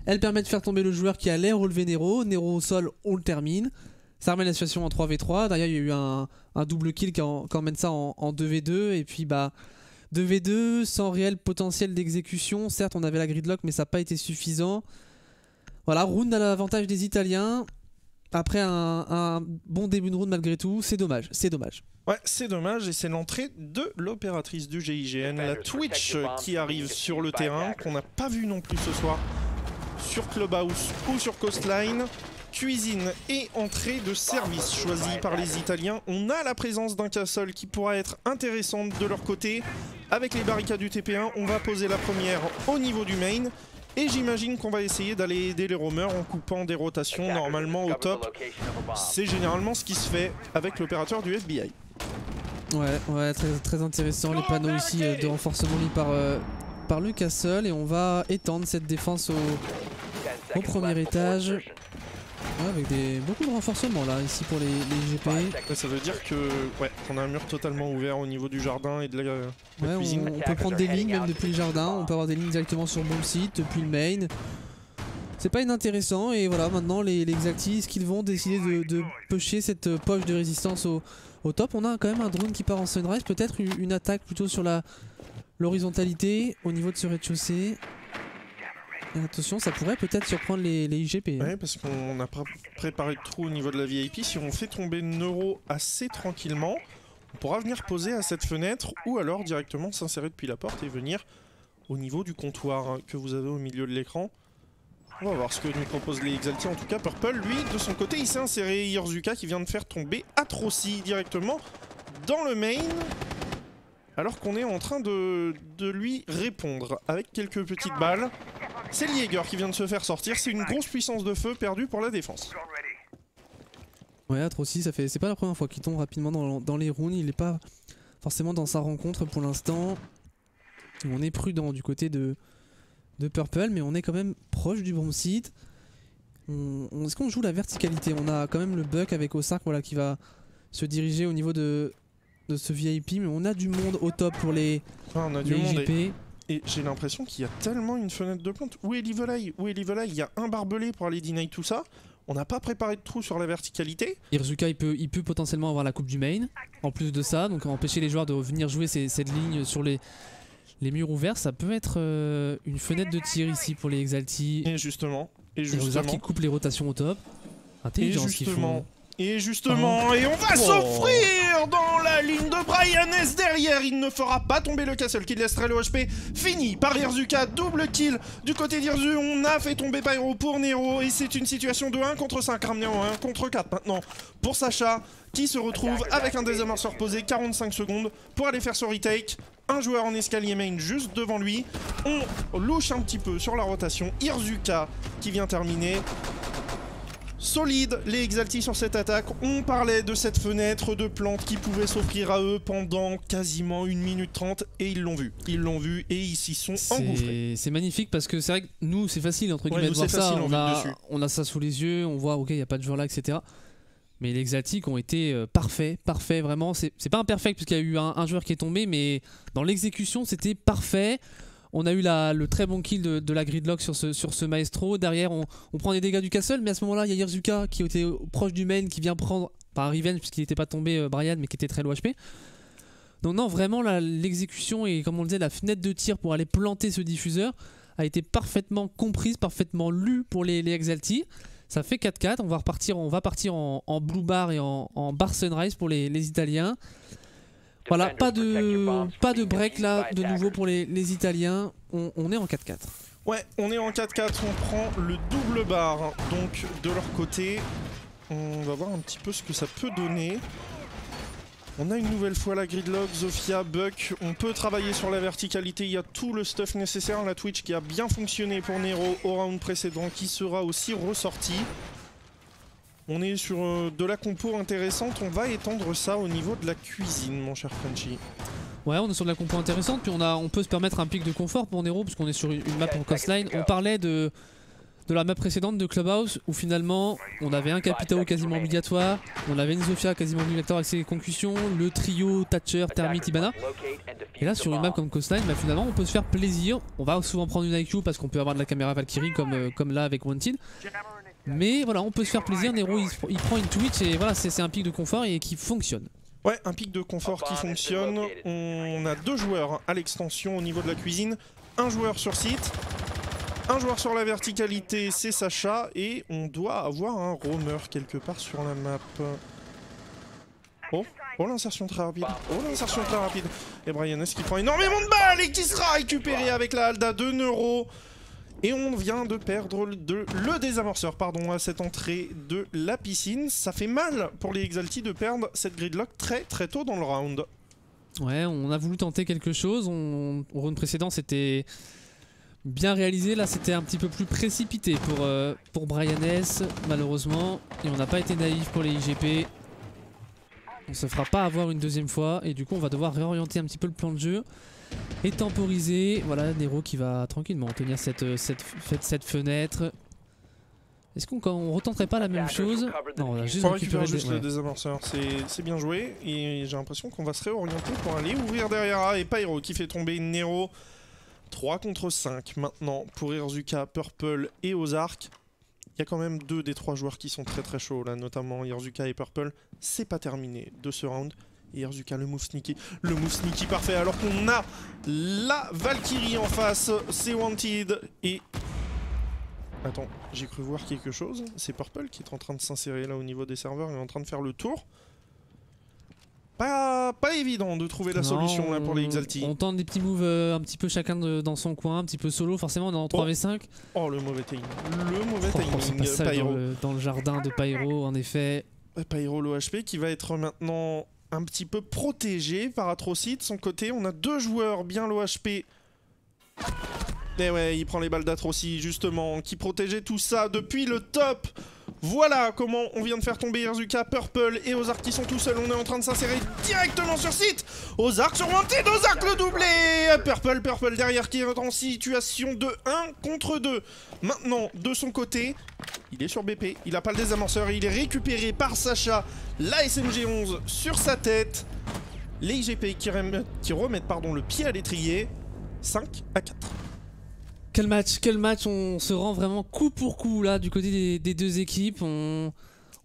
Elle permet de faire tomber le joueur qui allait relever Nero. Nero au sol, on le termine. Ça remet la situation en 3v3. Derrière, il y a eu un double kill qui emmène ça en 2v2. Et puis, 2v2 sans réel potentiel d'exécution. Certes, on avait la gridlock, mais ça n'a pas été suffisant. Voilà, round à l'avantage des Italiens. Après un bon début de round malgré tout. C'est dommage, c'est dommage. Ouais, c'est dommage, et c'est l'entrée de l'opératrice du GIGN, la Twitch, qui arrive sur le terrain, qu'on n'a pas vu non plus ce soir sur Clubhouse ou sur Coastline. Cuisine et entrée de service choisie par les Italiens. On a la présence d'un castle qui pourra être intéressante de leur côté. Avec les barricades du TP1, on va poser la première au niveau du main. Et j'imagine qu'on va essayer d'aller aider les roamers en coupant des rotations normalement au top. C'est généralement ce qui se fait avec l'opérateur du FBI. Ouais, très intéressant. Les panneaux ici de renforcement mis par le castle. Et on va étendre cette défense au premier étage. Ouais, avec beaucoup de renforcements là ici pour les IGP. Ça veut dire que qu'on a un mur totalement ouvert au niveau du jardin et de la cuisine. On peut prendre des lignes même depuis le jardin, on peut avoir des lignes directement sur le bomb site depuis le main. C'est pas inintéressant, et voilà, maintenant les Exalti, est-ce qu'ils vont décider de pusher cette poche de résistance au top? On a quand même un drone qui part en sunrise, peut-être une attaque plutôt sur l'horizontalité au niveau de ce rez-de-chaussée. Et attention, ça pourrait peut-être surprendre les IGP. Ouais, parce qu'on n'a pas préparé de trou au niveau de la VIP. Si on fait tomber Neuro assez tranquillement, on pourra venir poser à cette fenêtre, ou alors directement s'insérer depuis la porte et venir au niveau du comptoir que vous avez au milieu de l'écran. On va voir ce que nous proposent les Exalti. En tout cas, Purple, lui, de son côté, il s'est inséré. Irzuka qui vient de faire tomber Atroci directement dans le main. Alors qu'on est en train de lui répondre avec quelques petites balles. C'est Liger qui vient de se faire sortir. C'est une grosse puissance de feu perdue pour la défense. Ouais, Atroci, c'est pas la première fois qu'il tombe rapidement dans les rounds. Il est pas forcément dans sa rencontre pour l'instant. On est prudent du côté de Purple, mais on est quand même proche du bomb site. Est-ce qu'on joue la verticalité? On a quand même le Buck avec Osark qui va se diriger au niveau de ce VIP, mais on a du monde au top pour les IGP. Et j'ai l'impression qu'il y a tellement une fenêtre de plante. Où est Livelay? Il y a un barbelé pour aller deny tout ça. On n'a pas préparé de trou sur la verticalité. Irzuka il peut potentiellement avoir la coupe du main. En plus de ça, donc empêcher les joueurs de venir jouer cette ligne sur les murs ouverts, ça peut être une fenêtre de tir ici pour les Exalti. Et justement. Qui coupe les rotations au top. Intelligent ce qu'ils font. Et on va s'offrir dans la ligne de Brian S derrière. Il ne fera pas tomber le castle qui laisserait le HP fini par Irzuka. Double kill du côté d'Irzu. On a fait tomber Pyro pour Nero. Et c'est une situation de 1 contre 5, ramené en 1 contre 4 maintenant pour Sacha, qui se retrouve avec un désamorceur posé. 45 secondes pour aller faire son retake. Un joueur en escalier main juste devant lui. On louche un petit peu sur la rotation. Irzuka qui vient terminer. Solide les Exalti sur cette attaque. On parlait de cette fenêtre de plante qui pouvait s'offrir à eux pendant quasiment 1 minute 30, et ils l'ont vu. Ils l'ont vu et ils s'y sont engouffrés. C'est magnifique parce que c'est vrai que nous c'est facile entre guillemets de voir ça. On a ça sous les yeux, on voit ok il n'y a pas de joueur là, etc. Mais les Exalti ont été parfaits vraiment. C'est pas imperfect puisqu'il y a eu un joueur qui est tombé, mais dans l'exécution c'était parfait. On a eu le très bon kill de la gridlock sur ce maestro. Derrière, on prend des dégâts du castle, mais à ce moment-là, il y a Irzuka qui était proche du main, qui vient prendre, pas un revenge puisqu'il n'était pas tombé Brian, mais qui était très low HP. Donc non, vraiment, l'exécution et comme on le disait, la fenêtre de tir pour aller planter ce diffuseur a été parfaitement comprise, parfaitement lue pour les Exalti. Ça fait 4-4, on va partir en blue bar et en bar sunrise pour les Italiens. Voilà, pas de break là de nouveau pour les Italiens, on est en 4-4. Ouais, on est en 4-4, on prend le double bar donc de leur côté. On va voir un petit peu ce que ça peut donner. On a une nouvelle fois la gridlock, Zofia, Buck. On peut travailler sur la verticalité. Il y a tout le stuff nécessaire. La Twitch qui a bien fonctionné pour Nero au round précédent qui sera aussi ressorti. On est sur de la compo intéressante. On va étendre ça au niveau de la cuisine, mon cher Frenchy. Ouais, on est sur de la compo intéressante. Puis on peut se permettre un pic de confort pour Nero parce qu'on est sur une map en coastline. On parlait de la map précédente de Clubhouse où finalement on avait un Capitao quasiment obligatoire, on avait une Zofia quasiment obligatoire avec ses concussions, le trio Thatcher, Thermite, Ibana. Et là sur une map comme coastline, bah, finalement on peut se faire plaisir. On va souvent prendre une IQ parce qu'on peut avoir de la caméra Valkyrie comme là avec Wanted. Mais voilà, on peut se faire plaisir. Nero il prend une Twitch et voilà, c'est un pic de confort et qui fonctionne. Ouais, un pic de confort qui fonctionne. On a 2 joueurs à l'extension au niveau de la cuisine, un joueur sur site. Un joueur sur la verticalité, c'est Sacha, et on doit avoir un roamer quelque part sur la map. Oh, l'insertion très rapide. Oh, l'insertion très rapide. Et Brian S qui prend énormément de balles et qui sera récupéré avec la Halda de Neuro. Et on vient de perdre le désamorceur à cette entrée de la piscine. Ça fait mal pour les Exalti de perdre cette gridlock très très tôt dans le round. Ouais, on a voulu tenter quelque chose. Au round précédent, c'était bien réalisé, là c'était un petit peu plus précipité pour Brian S malheureusement, et on n'a pas été naïf pour les IGP. On se fera pas avoir une deuxième fois et du coup on va devoir réorienter un petit peu le plan de jeu et temporiser. Voilà, Nero qui va tranquillement tenir cette fenêtre. Est-ce qu'on retenterait pas la même chose? Non, on a juste récupéré le désamorceur, c'est bien joué et j'ai l'impression qu'on va se réorienter pour aller ouvrir derrière A et Pyro qui fait tomber Nero. 3 contre 5 maintenant pour Irzuka, Purple et Ozark. Il y a quand même 2 des 3 joueurs qui sont très très chauds là, notamment Irzuka et Purple. C'est pas terminé de ce round. Et Irzuka, le move sneaky parfait alors qu'on a la Valkyrie en face. C'est Wanted et... Attends, j'ai cru voir quelque chose. C'est Purple qui est en train de s'insérer là au niveau des serveurs. Il est en train de faire le tour. Pas évident de trouver la solution là pour les Exalti. On tente des petits moves un petit peu chacun dans son coin, un petit peu solo, forcément on est en 3v5. Oh le mauvais timing. Le mauvais timing. Pyro. Dans le jardin de Pyro en effet. Pyro l'OHP qui va être maintenant un petit peu protégé par Atrocity. De son côté, on a 2 joueurs bien l'OHP. Et ouais, il prend les balles d'Atrocity justement, qui protégeait tout ça depuis le top. Voilà comment on vient de faire tomber Irzuka, Purple et Ozark qui sont tout seuls. On est en train de s'insérer directement sur site. Ozark sur Wanted, Ozark le doublé. Purple derrière qui est en situation de 1 contre 2. Maintenant, de son côté, il est sur BP, il n'a pas le désamorceur et il est récupéré par Sacha. La SMG11 sur sa tête. Les IGP qui remettent le pied à l'étrier. 5 à 4. Quel match, on se rend vraiment coup pour coup là du côté des 2 équipes. On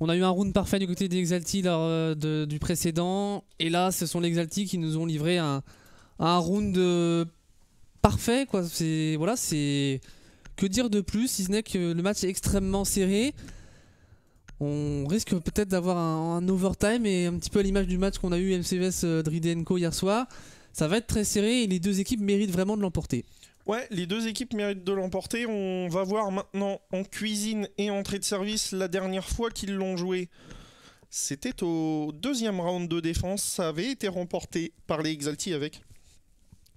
a eu un round parfait du côté des Exalti lors du précédent. Et là ce sont les Exalti qui nous ont livré un round parfait quoi. C'est que dire de plus si ce n'est que le match est extrêmement serré. On risque peut-être d'avoir un overtime et un petit peu à l'image du match qu'on a eu MCVS Dridenko hier soir. Ça va être très serré et les 2 équipes méritent vraiment de l'emporter. Ouais, les 2 équipes méritent de l'emporter. On va voir maintenant en cuisine et entrée de service la dernière fois qu'ils l'ont joué. C'était au 2e round de défense. Ça avait été remporté par les Exalti avec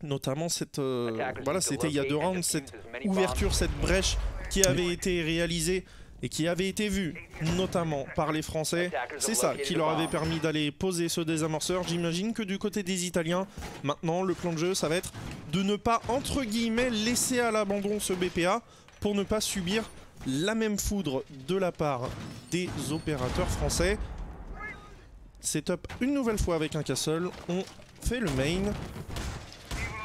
notamment c'était il y a 2 rounds, cette ouverture, cette brèche qui avait été réalisée et qui avait été vue notamment par les Français. C'est ça qui leur avait permis d'aller poser ce désamorceur. J'imagine que du côté des Italiens, maintenant le plan de jeu ça va être de ne pas entre guillemets laisser à l'abandon ce BPA pour ne pas subir la même foudre de la part des opérateurs français. Setup une nouvelle fois avec un castle, on fait le main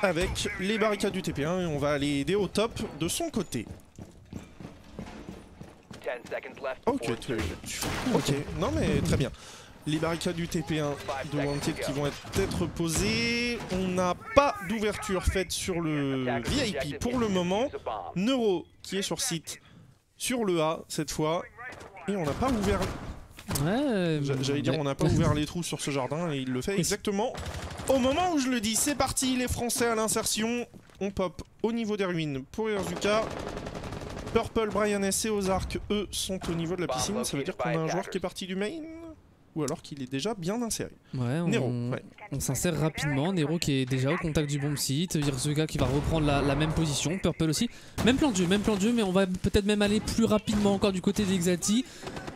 avec les barricades du TP1 et on va aller aider au top de son côté. Ok, non mais très bien. Les barricades du TP1 de Wanted qui vont être posées. On n'a pas d'ouverture faite sur le VIP pour le moment. Neuro qui est sur site sur le A cette fois. Et on n'a pas ouvert... Ouais, j'allais dire on n'a pas ouvert les trous sur ce jardin et il le fait exactement au moment où je le dis. C'est parti, les Français à l'insertion. On pop au niveau des ruines pour Irzuka. Purple, Brian S et Ozark, eux, sont au niveau de la piscine. Ça veut dire qu'on a un joueur qui est parti du main. ou alors qu'il est déjà bien inséré. Ouais, Nero, on s'insère rapidement. Nero qui est déjà au contact du bomb site. Hirzuga qui va reprendre la même position. Purple aussi. Même plan de jeu, mais on va peut-être même aller plus rapidement encore du côté d'Exalti.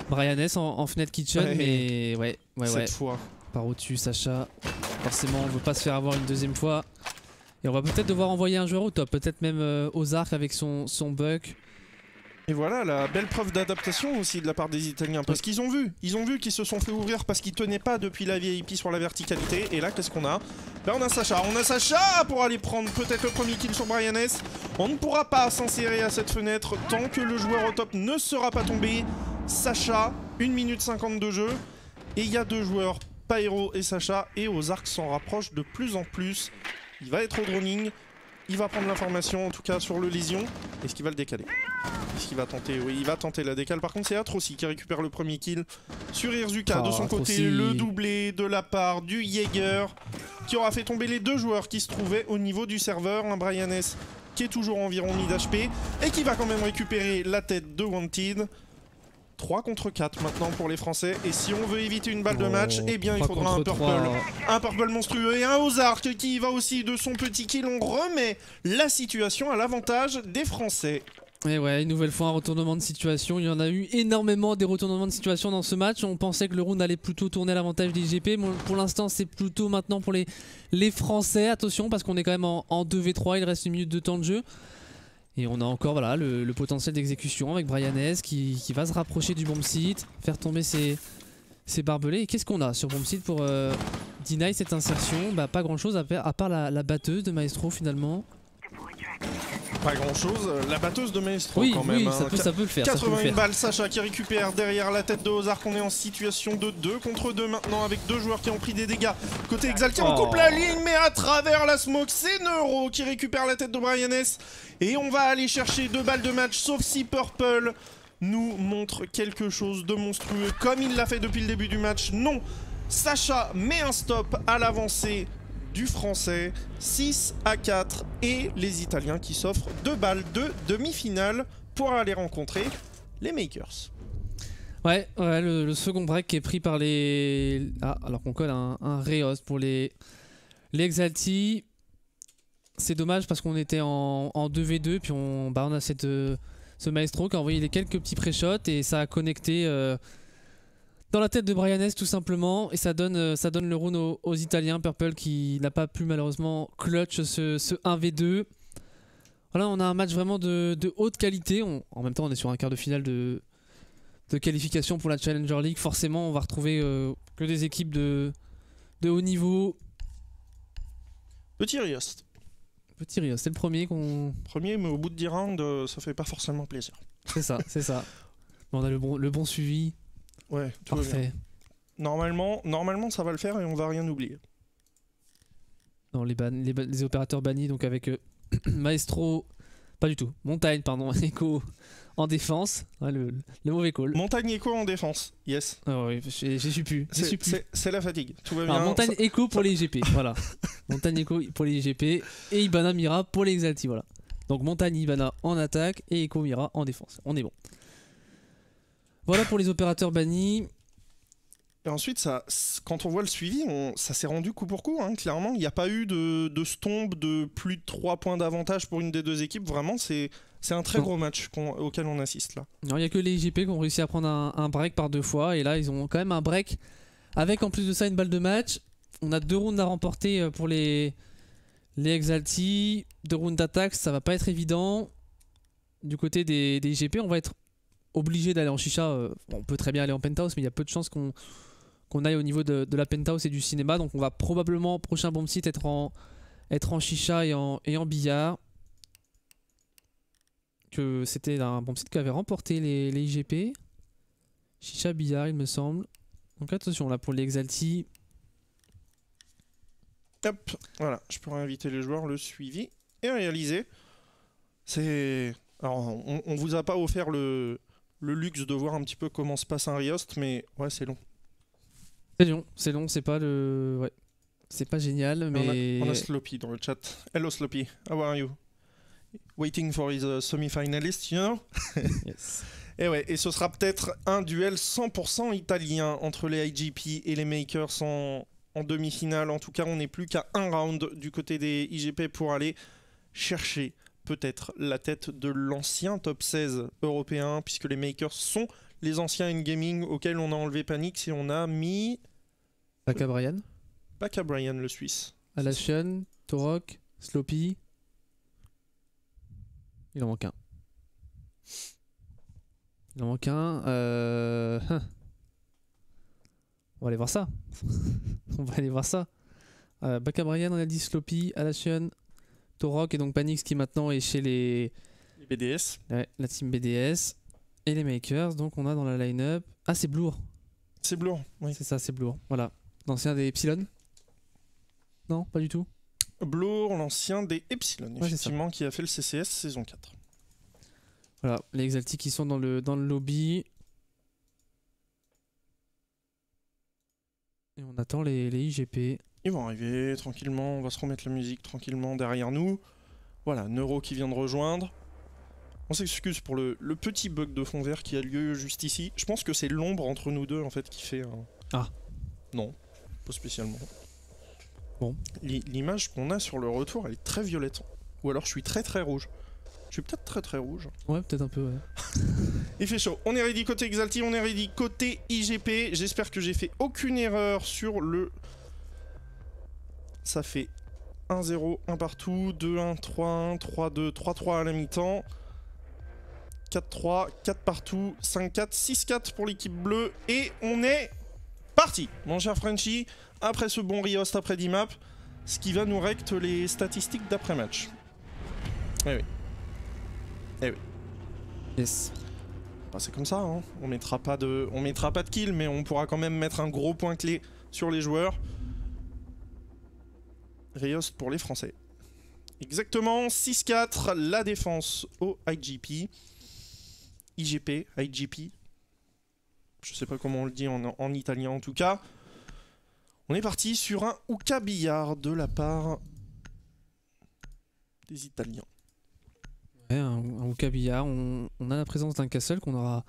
Brian S en fenêtre kitchen, mais ouais. Cette fois. Par au-dessus, Sacha. Forcément, on veut pas se faire avoir une deuxième fois. Et on va peut-être devoir envoyer un joueur au top. Peut-être même aux arcs avec son buck. Et voilà la belle preuve d'adaptation aussi de la part des Italiens, parce qu'ils ont vu qu'ils se sont fait ouvrir parce qu'ils tenaient pas depuis la VIP sur la verticalité. Et là qu'est-ce qu'on a? Là on a Sacha pour aller prendre peut-être le premier kill sur Brian S. On ne pourra pas s'insérer à cette fenêtre tant que le joueur au top ne sera pas tombé. Sacha, 1 minute 50 de jeu, et il y a 2 joueurs, Pyro et Sacha, et Ozark s'en rapproche de plus en plus. Il va être au droning. Il va prendre l'information en tout cas sur le Lésion. Est-ce qu'il va le décaler? Est-ce qu'il va tenter? Oui, il va tenter la décale. Par contre, c'est Atroci qui récupère le premier kill sur Hirzuka. De son côté, le doublé de la part du Jaeger qui aura fait tomber les 2 joueurs qui se trouvaient au niveau du serveur. Un Brian S qui est toujours environ 1000 HP et qui va quand même récupérer la tête de Wanted. 3 contre 4 maintenant pour les Français, et si on veut éviter une balle de match, eh bien il faudra un purple monstrueux et un Ozark qui va aussi de son petit kill. On remet la situation à l'avantage des Français. Et ouais, une nouvelle fois un retournement de situation. Il y en a eu énormément des retournements de situation dans ce match. On pensait que le round allait plutôt tourner à l'avantage des IGP. Bon, pour l'instant, c'est plutôt maintenant pour les Français. Attention, parce qu'on est quand même en 2v3, il reste 1 minute de temps de jeu. Et on a encore voilà, le potentiel d'exécution avec Brian S qui va se rapprocher du bomb site, faire tomber ses barbelés. Et qu'est-ce qu'on a sur bomb site pour deny cette insertion? Bah, pas grand chose à part la batteuse de Maestro finalement. Pas grand chose, la batteuse de Maestro oui, quand même. Oui, hein. ça peut le faire. 81 balles, Sacha qui récupère derrière la tête de Ozark. On est en situation de 2 contre 2 maintenant avec 2 joueurs qui ont pris des dégâts. Côté Exalté, on coupe la ligne, mais à travers la smoke, c'est Nero qui récupère la tête de Brian S. Et on va aller chercher 2 balles de match, sauf si Purple nous montre quelque chose de monstrueux, comme il l'a fait depuis le début du match. Non, Sacha met un stop à l'avancée du Français, 6-4, et les Italiens qui s'offrent 2 balles de demi-finale pour aller rencontrer les Makers. Ouais, le second break qui est pris par les... Ah, alors qu'on colle un Reos pour les Exalti. C'est dommage parce qu'on était en 2v2, puis on a ce Maestro qui a envoyé quelques petits pré-shots et ça a connecté dans la tête de Brian S tout simplement, et ça donne le round aux Italiens. Purple qui n'a pas pu malheureusement clutch ce 1v2. Voilà, on a un match vraiment de haute qualité. En même temps, on est sur un quart de finale de qualification pour la Challenger League. Forcément, on va retrouver que des équipes de haut niveau. Petit Riost. Petit Riost, c'est le premier qu'on... Premier, mais au bout de 10 rounds, ça fait pas forcément plaisir. C'est ça, c'est ça. On a le bon suivi. Ouais, parfait. Normalement, ça va le faire et on va rien oublier. Non, les opérateurs bannis, donc avec Maestro, pas du tout. Montagne, pardon, Echo en défense. Ouais, le mauvais call. Montagne Echo en défense, yes. Ah oui, j'ai su plus. C'est la fatigue, tout va bien. Alors, Montagne Echo pour les IGP, voilà. Montagne Echo pour les IGP et Ibana Mira pour les Exalti, voilà. Donc Montagne Ibana en attaque et Echo Mira en défense. On est bon. Voilà pour les opérateurs bannis. Et ensuite, quand on voit le suivi, ça s'est rendu coup pour coup. Hein, clairement, il n'y a pas eu de stomp de plus de 3 points d'avantage pour une des 2 équipes. Vraiment, c'est un très gros match auquel on assiste là. Il n'y a que les IGP qui ont réussi à prendre un break par 2 fois. Et là, ils ont quand même un break avec en plus de ça une balle de match. On a 2 rounds à remporter pour les Exalti. 2 rounds d'attaque, ça va pas être évident. Du côté des IGP, on va être obligé d'aller en chicha. On peut très bien aller en penthouse, mais il y a peu de chances qu'on aille au niveau de la penthouse et du cinéma. Donc on va probablement, prochain bomb site, être en chicha et en billard. Que c'était un bomb site qui avait remporté les IGP. Chicha, billard, il me semble. Donc attention là pour les Exalti. Hop, voilà, je peux réinviter les joueurs, le suivi est réalisé. Alors on vous a pas offert le luxe de voir un petit peu comment se passe un Riost, mais ouais, c'est long. C'est long, c'est pas le... Ouais. C'est pas génial, mais... On a Sloppy dans le chat. Hello Sloppy, how are you? Waiting for his semi-finalist, you know? Yes. Et ouais, et ce sera peut-être un duel 100% italien entre les IGP et les Makers en demi-finale. En tout cas, on n'est plus qu'à un round du côté des IGP pour aller chercher peut-être la tête de l'ancien top 16 européen, puisque les Makers sont les anciens in-gaming auxquels on a enlevé Panix et on a mis... Baka Brian. Baka Brian, le Suisse. Alation, Torok, Sloppy. Il en manque un. Il en manque un. On va aller voir ça. On va aller voir ça. Baka Brian, on a dit Sloppy, Alation, Torok et donc Panix qui maintenant est chez les BDS. Ouais, la team BDS. Et les Makers, donc on a dans la line-up. Ah, c'est Bloor. C'est Bloor, oui. C'est ça, c'est Bloor. Voilà. L'ancien des Epsilon. Non, pas du tout. Bloor, l'ancien des Epsilon, Ouais, effectivement, qui a fait le CCS saison 4. Voilà, les Exalti qui sont dans le lobby. Et on attend les IGP. Ils vont arriver tranquillement, on va se remettre la musique tranquillement derrière nous. Voilà, Neuro qui vient de rejoindre. On s'excuse pour le petit bug de fond vert qui a lieu juste ici. Je pense que c'est l'ombre entre nous deux en fait qui fait un... Ah. Non, pas spécialement. Bon. L'image qu'on a sur le retour, elle est très violette. Ou alors je suis très très rouge. Je suis peut-être très rouge. Ouais, peut-être un peu, ouais. Il fait chaud. On est ready côté Exalti, on est ready côté IGP. J'espère que j'ai fait aucune erreur sur le... Ça fait 1-0, 1 partout, 2-1, 3-1, 3-2, 3-3 à la mi-temps. 4-3, 4 partout, 5-4, 6-4 pour l'équipe bleue. Et on est parti, mon cher Frenchy, après ce bon Riost, après 10 maps, ce qui va nous recte les statistiques d'après-match. Eh oui. Eh oui. Yes. Bah, c'est comme ça, hein. On mettra pas de kill, mais on pourra quand même mettre un gros point clé sur les joueurs. Riost pour les Français. Exactement, 6-4, la défense au IGP. IGP, IGP. Je sais pas comment on le dit en italien en tout cas. On est parti sur un Uka billard de la part des Italiens. Ouais, un Uka billard. On a la présence d'un Castle qu'on aura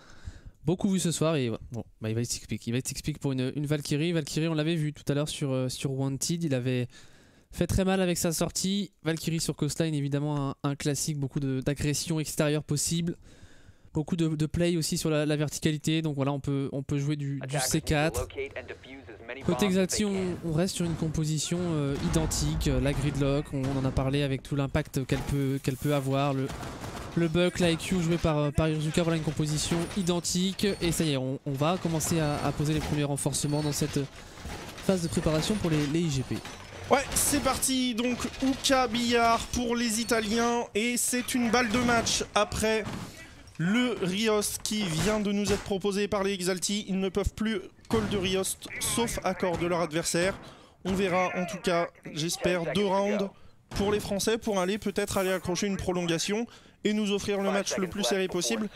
beaucoup vu ce soir. Et bon, bah, il va s'expliquer pour une Valkyrie. Valkyrie, on l'avait vu tout à l'heure sur Wanted. Il avait fait très mal avec sa sortie. Valkyrie sur Coastline, évidemment un classique. Beaucoup d'agression extérieure possible. Beaucoup de play aussi sur la verticalité, donc voilà, on peut jouer du C4. Côté Exalti, on reste sur une composition identique, la gridlock, on en a parlé avec tout l'impact qu'elle peut avoir, le buck, la EQ joué par Irzuka, voilà une composition identique, et ça y est, on va commencer à poser les premiers renforcements dans cette phase de préparation pour les IGP. Ouais, c'est parti, donc Uka billard pour les Italiens, et c'est une balle de match après... Le Riost qui vient de nous être proposé par les Exalti, ils ne peuvent plus call de Riost sauf accord de leur adversaire. On verra en tout cas, j'espère, 2 rounds pour les Français pour peut-être aller accrocher une prolongation et nous offrir le match le plus serré possible.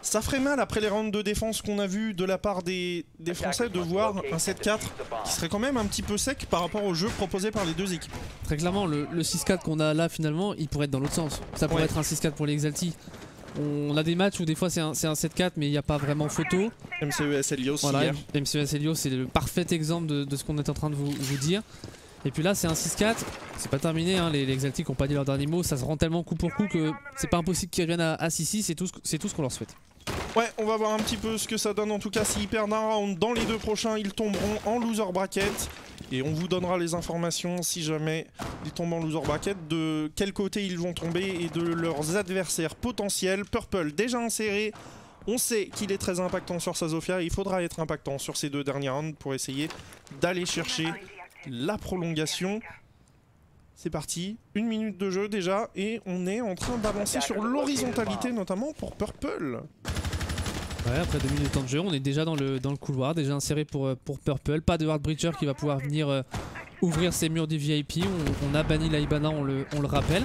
Ça ferait mal après les rounds de défense qu'on a vu de la part des Français de voir un 7-4 qui serait quand même un petit peu sec par rapport au jeu proposé par les deux équipes. Très clairement, le 6-4 qu'on a là finalement, il pourrait être dans l'autre sens. Ça pourrait être un 6-4 pour les Exalti. On a des matchs où des fois c'est un 7-4 mais il n'y a pas vraiment photo. MCES Helios voilà, hier. MCES Helios c'est le parfait exemple de ce qu'on est en train de vous dire. Et puis là c'est un 6-4, c'est pas terminé, hein. Les Exalti qui n'ont pas dit leur dernier mot, ça se rend tellement coup pour coup que c'est pas impossible qu'ils reviennent à 6-6, c'est tout ce qu'on leur souhaite. Ouais, on va voir un petit peu ce que ça donne. En tout cas, s'ils perdent un round dans les 2 prochains, ils tomberont en loser bracket. Et on vous donnera les informations si jamais ils tombent en loser bracket, de quel côté ils vont tomber et de leurs adversaires potentiels. Purple déjà inséré, on sait qu'il est très impactant sur sa Zofia. Il faudra être impactant sur ces 2 derniers rounds pour essayer d'aller chercher la prolongation. C'est parti, 1 minute de jeu déjà et on est en train d'avancer sur l'horizontalité notamment pour Purple. Ouais, après 2 minutes de temps de jeu, on est déjà dans le couloir, déjà inséré pour Purple. Pas de Hard Breacher qui va pouvoir venir ouvrir ses murs des VIP. On a banni l'Aibana, on le rappelle.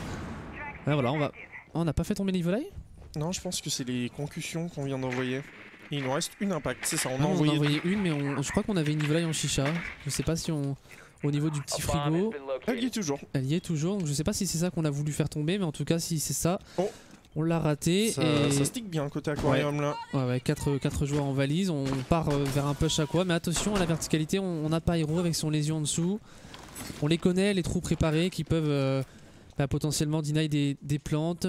Ouais, voilà, on n'a pas fait tomber l'Evileye ? Non, je pense que c'est les concussions qu'on vient d'envoyer. Il nous reste une impact, c'est ça, on a on envoyé a envoyé une, mais je crois qu'on avait une Evileye en chicha. Je sais pas si au niveau du petit frigo... Elle y est toujours. Elle y est toujours, donc je sais pas si c'est ça qu'on a voulu faire tomber, mais en tout cas si c'est ça... Oh. On l'a raté. Ça stick bien côté aquarium là. Ouais, 4 joueurs en valise. On part vers un push aqua. Mais attention à la verticalité, on a Pyro avec son lésion en dessous. On les connaît, les trous préparés qui peuvent potentiellement deny des plantes.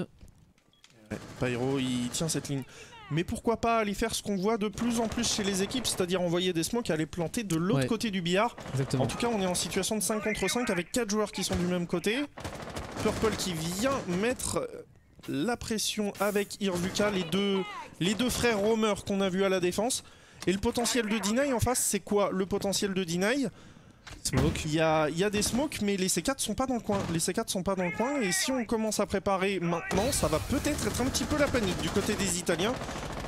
Ouais, Pyro il tient cette ligne. Mais pourquoi pas aller faire ce qu'on voit de plus en plus chez les équipes, c'est-à-dire envoyer des smokes et aller planter de l'autre côté du billard. Exactement. En tout cas, on est en situation de 5 contre 5 avec 4 joueurs qui sont du même côté. Purple qui vient mettre la pression avec Irvuka, les deux frères Romer qu'on a vu à la défense. Et le potentiel de Deny en face, c'est quoi le potentiel de Deny? Smoke. Il y a des smokes, mais les C4 sont pas dans le coin. Les C4 sont pas dans le coin, et si on commence à préparer maintenant, ça va peut-être être un petit peu la panique du côté des Italiens.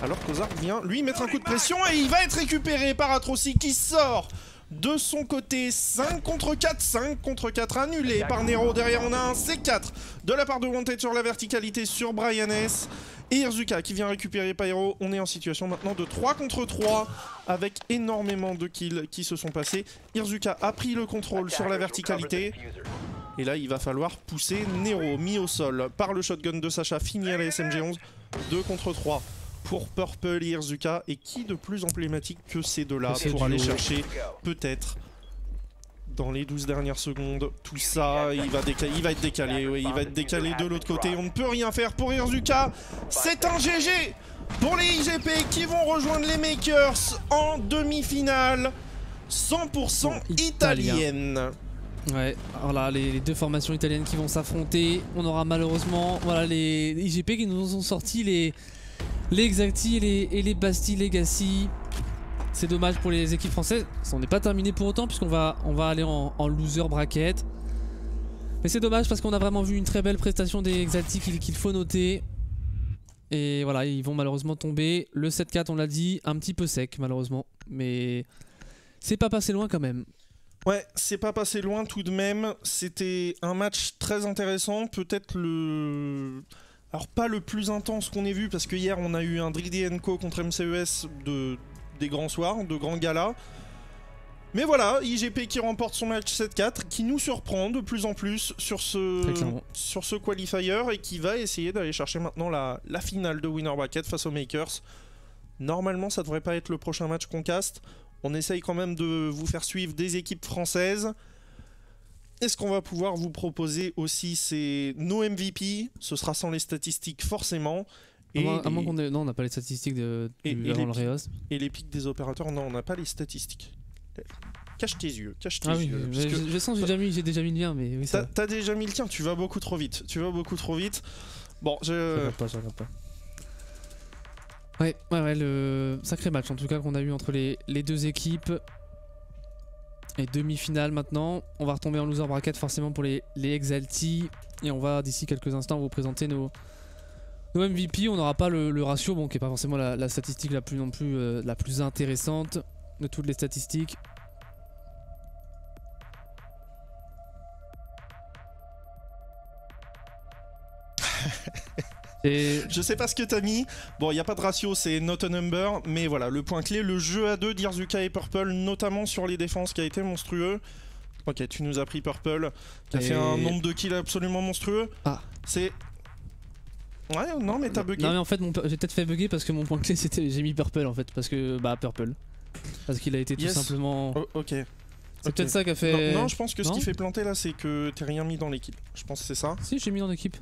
Alors qu'Ozark vient lui mettre un coup de pression, et il va être récupéré par Atroci qui sort de son côté. 5 contre 4 annulé par Nero. Derrière on a un C4 de la part de Wanted sur la verticalité sur Brian S. Et Irzuka qui vient récupérer Pyro. On est en situation maintenant de 3 contre 3 avec énormément de kills qui se sont passés. Irzuka a pris le contrôle sur la verticalité. Et là il va falloir pousser Nero, mis au sol par le shotgun de Sacha, fini à la SMG11. 2 contre 3 pour Purple et Irzuka. Et qui de plus emblématique que ces deux-là pour aller chercher peut-être dans les 12 dernières secondes tout ça. Il va être décalé, oui, il va être décalé de l'autre côté. On ne peut rien faire pour Irzuka. C'est un GG pour les IGP qui vont rejoindre les Makers en demi-finale 100% italienne. Ouais, alors là, les deux formations italiennes qui vont s'affronter. On aura malheureusement les IGP qui nous ont sorti les Exacti et les Bastille Legacy. C'est dommage pour les équipes françaises. Ça n'est pas terminé pour autant puisqu'on va aller en loser bracket. Mais c'est dommage parce qu'on a vraiment vu une très belle prestation des Exalti qu'il faut noter. Et voilà, ils vont malheureusement tomber. Le 7-4, on l'a dit, un petit peu sec malheureusement. Mais c'est pas passé loin quand même. Ouais, c'est pas passé loin tout de même. C'était un match très intéressant. Peut-être le... Alors pas le plus intense qu'on ait vu parce que hier on a eu un Drill Co contre MCES des grands soirs, de grands galas. Mais voilà, IGP qui remporte son match 7-4, qui nous surprend de plus en plus sur ce qualifier et qui va essayer d'aller chercher maintenant la finale de Winner Bracket face aux Makers. Normalement, ça devrait pas être le prochain match qu'on caste. On essaye quand même de vous faire suivre des équipes françaises. Et ce qu'on va pouvoir vous proposer aussi, c'est nos MVP. Ce sera sans les statistiques forcément. Et à moins qu'on ait... Non, on n'a pas les statistiques avant le Reos. Et les pics des opérateurs, non, on n'a pas les statistiques. Cache tes yeux, cache tes yeux. Oui, je sens que j'ai déjà mis le lien, mais oui, ça... T'as déjà mis le tien, tu vas beaucoup trop vite. Bon, je regarde pas. Ouais, le sacré match en tout cas qu'on a eu entre les deux équipes. Et demi-finale maintenant. On va retomber en loser bracket forcément pour les Exalti. Et on va d'ici quelques instants vous présenter nos MVP. On n'aura pas le ratio, bon, qui n'est pas forcément la statistique la plus intéressante de toutes les statistiques. Je sais pas ce que t'as mis. Bon, il n'y a pas de ratio, c'est not a number. Mais voilà, le point clé, le jeu à deux d'Irzuka et Purple, notamment sur les défenses, qui a été monstrueux. Ok, tu nous as pris Purple, qui a fait un nombre de kills absolument monstrueux. Ah. C'est... Ouais, non, mais t'as bugué. Non, mais en fait, j'ai peut-être fait bugger parce que mon point clé, c'était... J'ai mis Purple, en fait, parce que... Bah, Purple. Parce qu'il a été tout simplement... Oh, ok. C'est peut-être ça qui a fait... Non, je pense que ce qui fait planter, là, c'est que t'as rien mis dans l'équipe. Je pense que c'est ça. Si, j'ai mis dans l'équipe.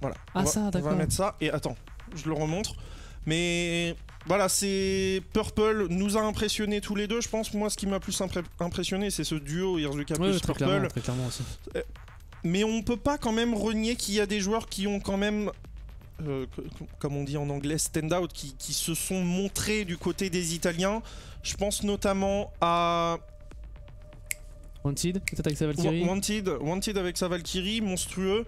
Voilà. Ça, d'accord. On va mettre ça, et attends, je le remontre. Mais... Voilà, c'est... Purple nous a impressionnés tous les deux, je pense. Moi, ce qui m'a plus impressionné, c'est ce duo Irzuka plus Purple. Très clairement aussi. Mais on peut pas quand même renier qu'il y a des joueurs qui ont quand même... comme on dit en anglais, stand-out, qui se sont montrés du côté des Italiens. Je pense notamment à... Wanted, peut-être avec sa Valkyrie. Wanted avec sa Valkyrie, monstrueux.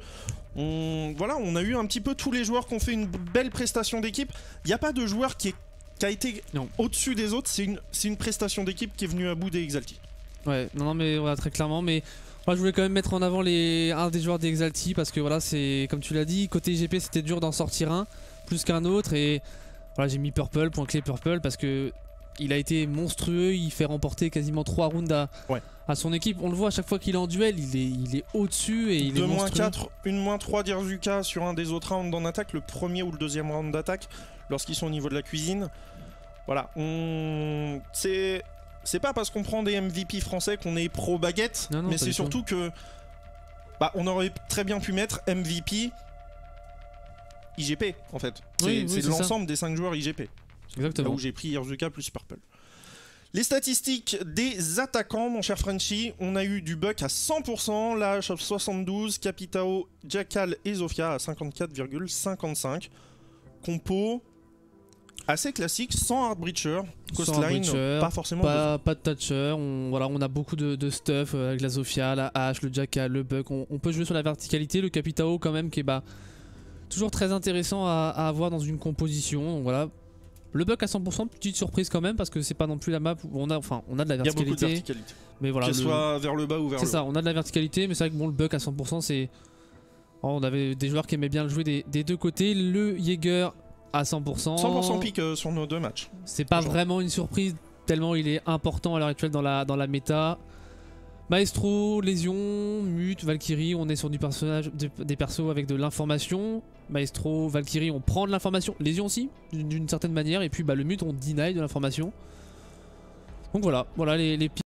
Voilà, on a eu un petit peu tous les joueurs qui ont fait une belle prestation d'équipe. Il n'y a pas de joueur qui a été au-dessus des autres. C'est une prestation d'équipe qui est venue à bout des Exalti. Ouais, non, mais voilà, très clairement. Mais moi, je voulais quand même mettre en avant un des joueurs des Exalti parce que voilà, c'est comme tu l'as dit, côté IGP, c'était dur d'en sortir un plus qu'un autre. Et voilà, j'ai mis Purple, point clé Purple, parce que il a été monstrueux, il fait remporter quasiment 3 rounds à son équipe. On le voit à chaque fois qu'il est en duel, il est au-dessus et il est monstrueux. 2-4, une -3 d'Irzuka sur un des autres rounds en attaque, le premier ou le deuxième round d'attaque, lorsqu'ils sont au niveau de la cuisine. Voilà, c'est pas parce qu'on prend des MVP français qu'on est pro baguette, non, mais c'est surtout que on aurait très bien pu mettre MVP IGP en fait. C'est l'ensemble des 5 joueurs IGP. Exactement. Là où j'ai pris Irzuka plus Purple. Les statistiques des attaquants, mon cher Frenchy, on a eu du Buck à 100%, Lash à 72, Capitao, Jackal et Zofia à 54,55. Compo assez classique, sans Heartbreacher, Coastline, pas forcément pas de Thatcher, on a beaucoup de stuff avec la Zofia, la Hache, le Jackal, le Buck, on peut jouer sur la verticalité, le Capitao quand même qui est toujours très intéressant à avoir dans une composition, donc voilà. Le Buck à 100%, petite surprise quand même parce que c'est pas non plus la map où on a de la verticalité. Il y a beaucoup de verticalité. Mais voilà, que ce soit vers le bas ou vers le haut. C'est ça, on a de la verticalité, mais c'est vrai que bon, le Buck à 100%, c'est... on avait des joueurs qui aimaient bien le jouer des deux côtés. Le Jaeger à 100%. 100% pick sur nos 2 matchs. C'est pas vraiment une surprise, tellement il est important à l'heure actuelle dans la méta. Maestro, Lésion, Mute, Valkyrie, on est sur des persos avec de l'information. Maestro, Valkyrie, on prend de l'information. Lésion aussi, d'une certaine manière. Et puis le Mute, on deny de l'information. Donc voilà les